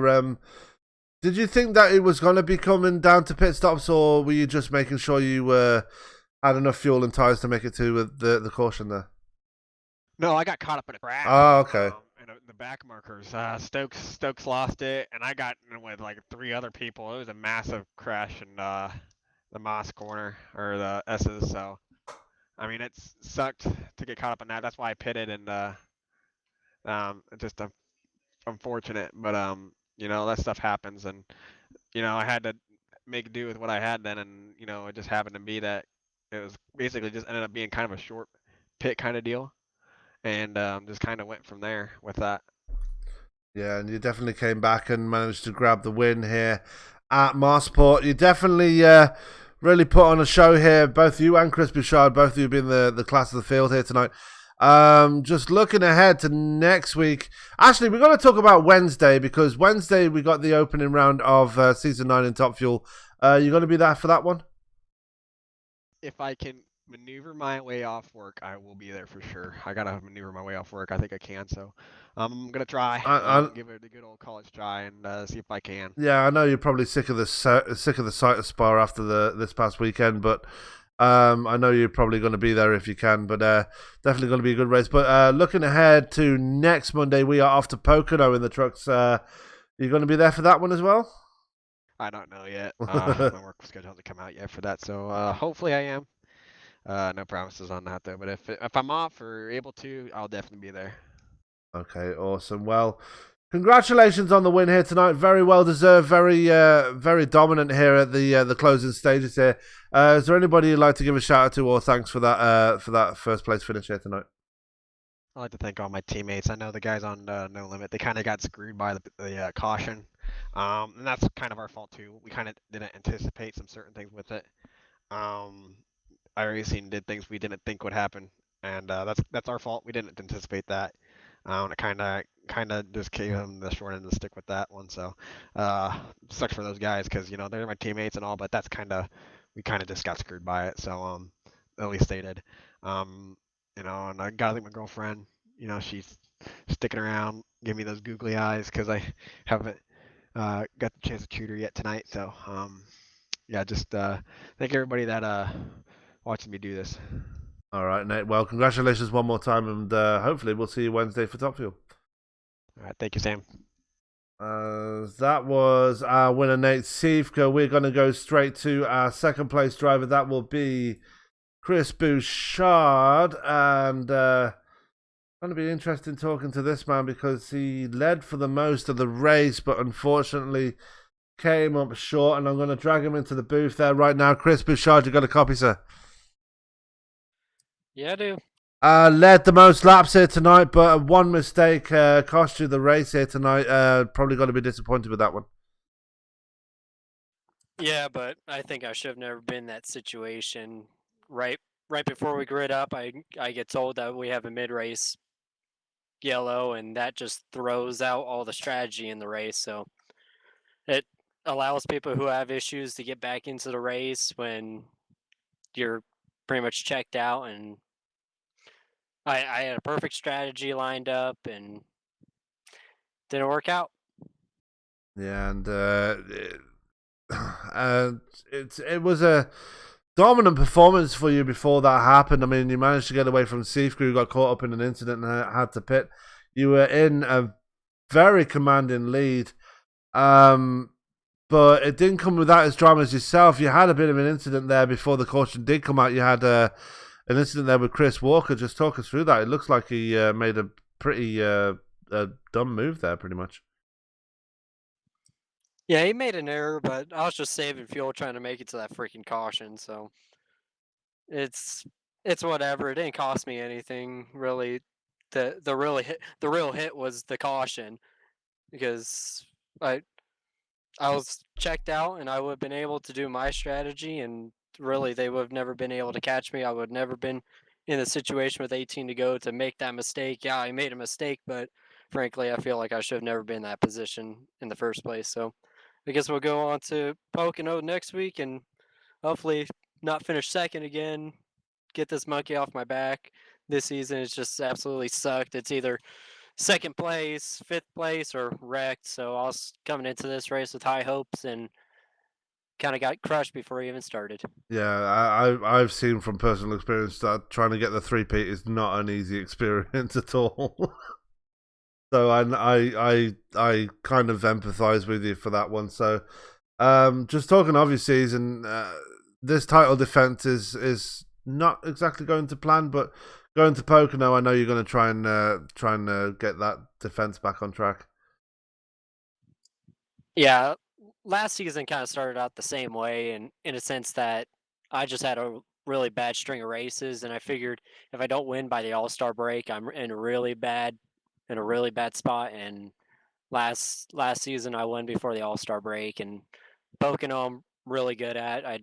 Speaker 3: Did you think that it was going to be coming down to pit stops, or were you just making sure you had enough fuel and tyres to make it to the caution there?
Speaker 4: No, I got caught up in a crash.
Speaker 3: Oh, okay.
Speaker 4: And the back markers, Stokes lost it, and I got in with like 3 other people. It was a massive crash in the Moss corner, or the S's. So, I mean, it sucked to get caught up in that. That's why I pitted, and just unfortunate. But that stuff happens, and I had to make do with what I had then, and it just happened to be that it was basically just ended up being kind of a short pit kind of deal, and just kind of went from there with that.
Speaker 3: Yeah, and you definitely came back and managed to grab the win here at Mosport. You definitely really put on a show here, both you and Chris Bouchard, both of you being the class of the field here tonight. Just looking ahead to next week. Actually, we're going to talk about Wednesday, because Wednesday we got the opening round of Season 9 in Top Fuel. You going to be there for that one?
Speaker 4: If I can maneuver my way off work, I will be there for sure. I got to maneuver my way off work. I think I can, so I'm going to try. Give it a good old college try and see if I can. Yeah,
Speaker 3: I know you're probably sick of the sight of Spa after this past weekend, but I know you're probably going to be there if you can, but definitely going to be a good race. But looking ahead to next Monday, we are off to Pocono in the trucks. You going to be there for that one as well?
Speaker 4: I don't know yet. My work schedule hasn't come out yet for that, so hopefully I am. No promises on that though. But if I'm off or able to, I'll definitely be there.
Speaker 3: Okay, awesome. Well, congratulations on the win here tonight. Very well deserved. Very dominant here at the closing stages here. Is there anybody you'd like to give a shout out to or thanks for that first place finish here tonight?
Speaker 4: I'd like to thank all my teammates. I know the guys on No Limit, they kind of got screwed by the caution, and that's kind of our fault too. We kind of didn't anticipate some certain things with it. iRacing did things we didn't think would happen, and that's our fault. We didn't anticipate that. It kind of just gave them the short end of the stick with that one. So sucks for those guys because they're my teammates and all, but we kind of just got screwed by it. So at least they did. And I gotta thank my girlfriend. She's sticking around, giving me those googly eyes because I haven't got the chance to shoot her yet tonight. So yeah, just thank everybody that watching me do this.
Speaker 3: All right, Nate. Well, congratulations one more time, and hopefully we'll see you Wednesday for Top Fuel.
Speaker 4: All right, thank you, Sam.
Speaker 3: That was our winner, Nate Siefka. We're going to go straight to our second place driver. That will be Chris Bouchard, and going to be interesting talking to this man because he led for the most of the race, but unfortunately came up short, and I'm going to drag him into the booth there right now. Chris Bouchard, you got a copy, sir?
Speaker 5: Yeah, I do.
Speaker 3: Led the most laps here tonight, but one mistake cost you the race here tonight. Probably got to be disappointed with that one.
Speaker 5: Yeah, but I think I should have never been in that situation. Right before we grid up, I get told that we have a mid-race yellow, and that just throws out all the strategy in the race. So it allows people who have issues to get back into the race when you're pretty much checked out. And I had a perfect strategy lined up and didn't work out.
Speaker 3: Yeah, and it was a dominant performance for you before that happened. I mean, you managed to get away from Siefka, who got caught up in an incident and had to pit. You were in a very commanding lead, but it didn't come without its dramas yourself. You had a bit of an incident there before the caution did come out. You had an incident there with Chris Walker. Just talk us through that. It looks like he made a pretty dumb move there, pretty much.
Speaker 5: Yeah, he made an error, but I was just saving fuel trying to make it to that freaking caution. So it's whatever. It didn't cost me anything really. The real hit was the caution, because I was checked out and I would have been able to do my strategy, and really they would have never been able to catch me. I would have never been in the situation with 18 to go to make that mistake. Yeah, I made a mistake, but frankly, I feel like I should have never been in that position in the first place. So I guess we'll go on to Pocono next week and hopefully not finish second again. Get this monkey off my back. This season it's just absolutely sucked. It's either second place, fifth place, or wrecked. So I was coming into this race with high hopes and kind of got crushed before I even started.
Speaker 3: Yeah, I've seen from personal experience that trying to get the three-peat is not an easy experience at all. So I kind of empathise with you for that one. So just talking of your season, this title defence is not exactly going to plan, but going to Pocono, I know you're going to try and get that defense back on track.
Speaker 5: Yeah, last season kind of started out the same way, and in a sense that I just had a really bad string of races, and I figured if I don't win by the All-Star break, I'm in a really bad spot. And last season I won before the All-Star break, and Pocono I'm really good at. I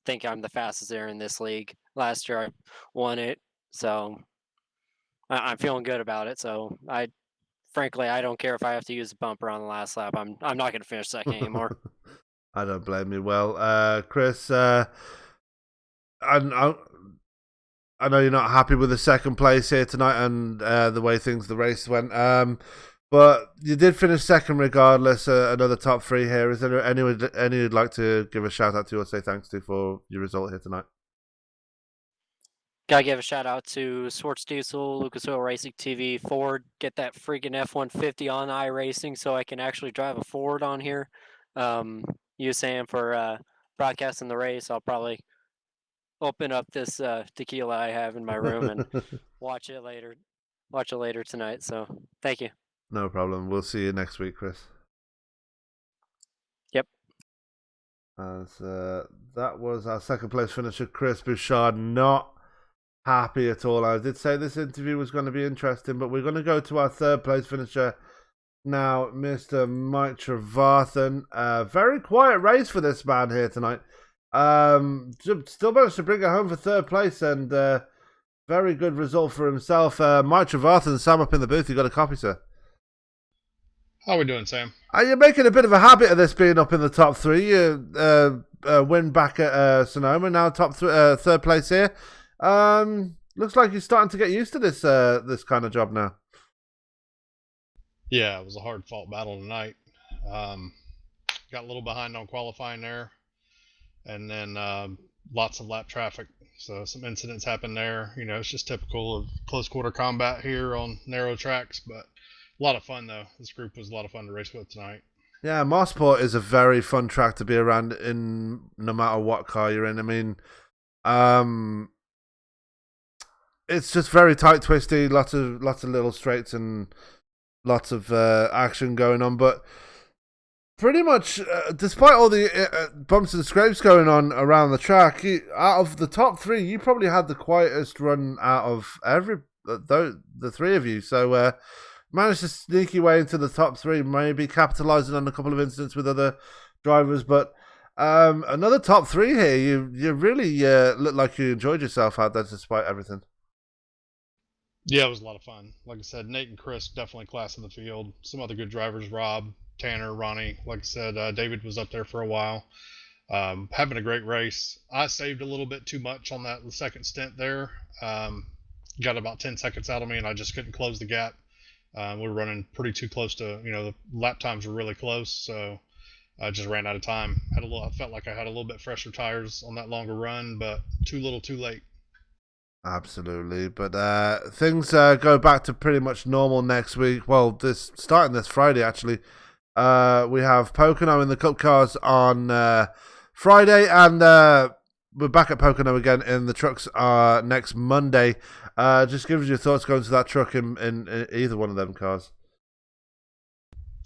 Speaker 5: think I'm the fastest there in this league. Last year I won it, so I'm feeling good about it. So frankly, I don't care if I have to use a bumper on the last lap. I'm not going to finish second anymore.
Speaker 3: I don't blame you. Well, Chris, I know you're not happy with the second place here tonight and the way the race went. But you did finish second regardless. Another top three here. Is there any you'd like to give a shout out to or say thanks to for your result here tonight?
Speaker 5: Gotta give a shout out to Sports Diesel, Lucas Oil Racing TV, Ford. Get that freaking F-150 on iRacing so I can actually drive a Ford on here. you, Sam, for broadcasting the race. I'll probably open up this tequila I have in my room and watch it later. Watch it later tonight. So thank you.
Speaker 3: No problem. We'll see you next week, Chris.
Speaker 5: Yep.
Speaker 3: As that was our second place finisher, Chris Bouchard. Not happy at all. I did say this interview was going to be interesting, but we're going to go to our third place finisher now, Mr. Mike Trevarthen. Very quiet race for this man here tonight. Still managed to bring it home for third place, and very good result for himself. Mike Trevarthen, Sam up in the booth. You got a copy, sir?
Speaker 6: How are we doing, Sam?
Speaker 3: You're making a bit of a habit of this being up in the top three. You win back at Sonoma, now third place here. Looks like you're starting to get used to this this kind of job now.
Speaker 6: Yeah, it was a hard-fought battle tonight. Got a little behind on qualifying there, and then lots of lap traffic. So some incidents happened there. You know, it's just typical of close quarter combat here on narrow tracks, but a lot of fun, though. This group was a lot of fun to race with tonight.
Speaker 3: Yeah, Mosport is a very fun track to be around in, no matter what car you're in. I mean, it's just very tight, twisty, lots of little straights and lots of action going on. But pretty much, despite all the bumps and scrapes going on around the track, out of the top three, you probably had the quietest run out of the three of you. So managed to sneak your way into the top three, maybe capitalizing on a couple of incidents with other drivers. But another top three here. You really look like you enjoyed yourself out there despite everything.
Speaker 6: Yeah, it was a lot of fun. Like I said, Nate and Chris definitely class in the field. Some other good drivers, Rob, Tanner, Ronnie. Like I said, David was up there for a while. Having a great race. I saved a little bit too much on that second stint there. Got about 10 seconds out of me, and I just couldn't close the gap. We were running pretty too close to, the lap times were really close, so I just ran out of time. I felt like I had a little bit fresher tires on that longer run, but too little, too late.
Speaker 3: Absolutely, but things go back to pretty much normal next week. Well, starting this Friday, actually. We have Pocono in the Cup cars on Friday, and we're back at Pocono again in the trucks next Monday. Just give us your thoughts going to that truck in either one of them cars.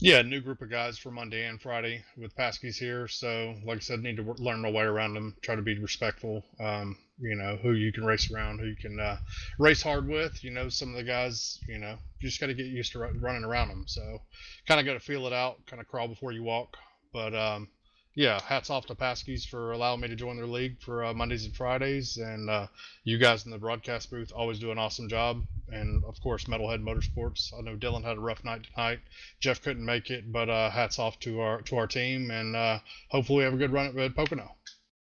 Speaker 6: Yeah, new group of guys for Monday and Friday with Pasky's here. So, like I said, need to learn my way around them, try to be respectful. Who you can race around, who you can race hard with. Some of the guys, you just got to get used to running around them. So, kind of got to feel it out, kind of crawl before you walk. But, yeah, hats off to Pasky's for allowing me to join their league for Mondays and Fridays. And you guys in the broadcast booth always do an awesome job. And, of course, Metalhead Motorsports. I know Dylan had a rough night tonight. Jeff couldn't make it, but hats off to our team. And hopefully we have a good run at Pocono.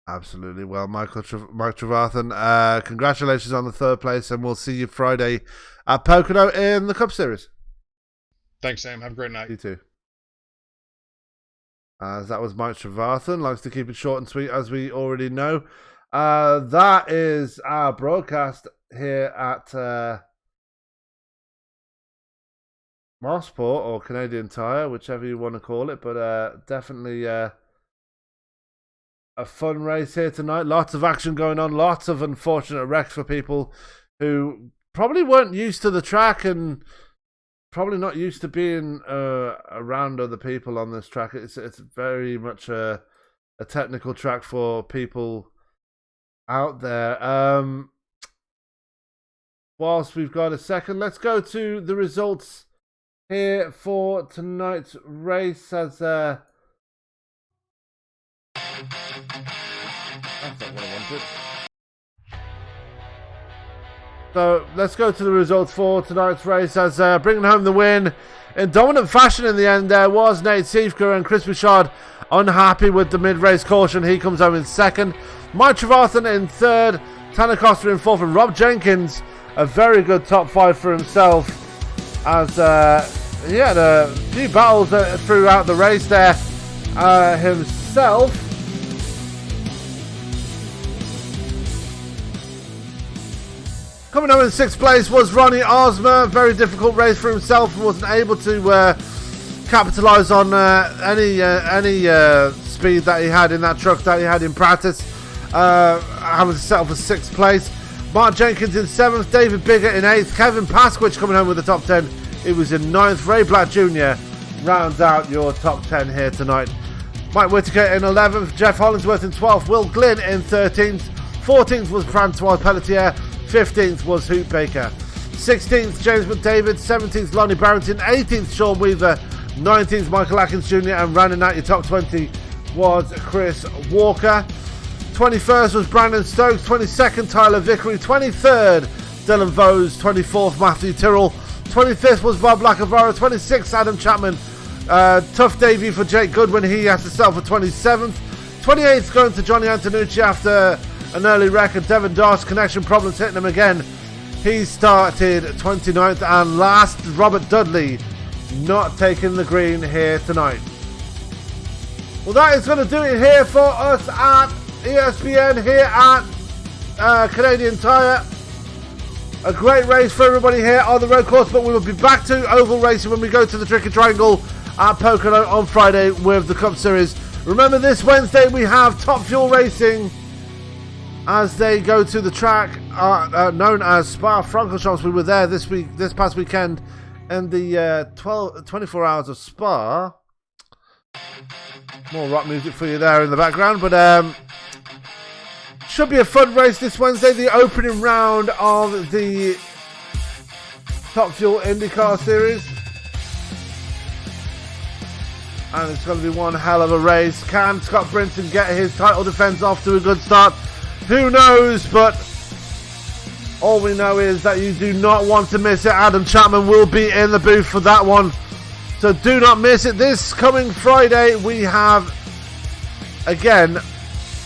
Speaker 3: Absolutely. Well, Mike Trevarthen, congratulations on the third place, and we'll see you Friday at Pocono in the Cup Series.
Speaker 6: Thanks, Sam. Have a great night.
Speaker 3: You too. That was Mike Trevarthen. Likes to keep it short and sweet, as we already know. That is our broadcast here at Mosport, or Canadian Tire, whichever you want to call it. But definitely a fun race here tonight. Lots of action going on. Lots of unfortunate wrecks for people who probably weren't used to the track and probably not used to being around other people on this track. It's very much a technical track for people out there. Whilst we've got a second, let's go to the results here for tonight's race. As that's not what I wanted. So let's go to the results for tonight's race, as bringing home the win in dominant fashion in the end there was Nate Siefka, and Chris Bouchard unhappy with the mid-race caution. He comes home in second. Mike Trevarthen in third. Tanner Costa in fourth, and Rob Jenkins a very good top five for himself, as he had a few battles throughout the race there himself. Coming home in sixth place was Ronnie Osmer. Very difficult race for himself, and wasn't able to capitalise on any speed that he had in that truck that he had in practice, having to settle for 6th place. Mark Jenkins in 7th, David Biggett in 8th, Kevin Pasky coming home with the top 10. He was in 9th. Ray Black Jr. rounds out your top 10 here tonight. Mike Whitaker in 11th, Jeff Hollingsworth in 12th, Will Glynn in 13th, 14th was Francois Pelletier, 15th was Hoot Baker, 16th James McDavid, 17th Lonnie Barrington, 18th Sean Weaver, 19th Michael Atkins Jr. and rounding out your top 20 was Chris Walker. 21st was Brandon Stokes, 22nd Tyler Vickery, 23rd Dylan Vose, 24th Matthew Tyrrell, 25th was Bob Lacavara, 26th Adam Chapman. Tough debut for Jake Goodwin, he has to settle for 27th. 28th going to Johnny Antonucci after an early wreck, and Devon Doss connection problems hitting him again. He started 29th, and last Robert Dudley not taking the green here tonight. Well, that is going to do it here for us at ESPN here at Canadian Tire. A great race for everybody here on the road course, but we will be back to oval racing when we go to the Tricky Triangle at Pocono on Friday with the Cup Series. Remember, this Wednesday we have Top Fuel Racing as they go to the track known as Spa-Francorchamps. We were there this past weekend in the 24 hours of Spa. More rock music for you there in the background, but should be a fun race this Wednesday, the opening round of the Top Fuel IndyCar Series. And it's going to be one hell of a race. Can Scott Brinton get his title defense off to a good start? Who knows, but all we know is that you do not want to miss it. Adam Chapman will be in the booth for that one, so do not miss it. This coming Friday we have, again,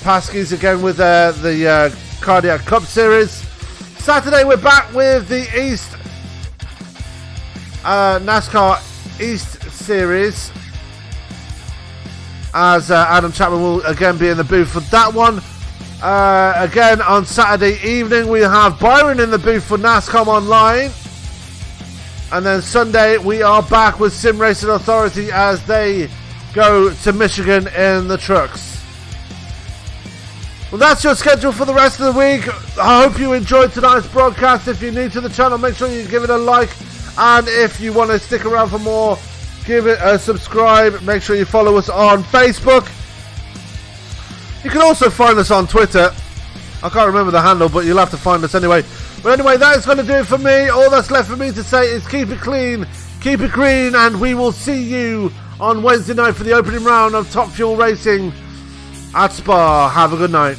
Speaker 3: Pasky's again with the Cardiac Cup Series. Saturday we're back with the East NASCAR East Series, as Adam Chapman will again be in the booth for that one. Again on Saturday evening we have Byron in the booth for NASCAR Online, and then Sunday we are back with Sim Racing Authority as they go to Michigan in the trucks. Well, that's your schedule for the rest of the week. I hope you enjoyed tonight's broadcast. If you're new to the channel, make sure you give it a like, and if you want to stick around for more, give it a subscribe. Make sure you follow us on Facebook. You can also find us on Twitter. I can't remember the handle, but you'll have to find us anyway. But anyway, that is going to do it for me. All that's left for me to say is keep it clean, keep it green, and we will see you on Wednesday night for the opening round of Top Fuel Racing at Spa. Have a good night.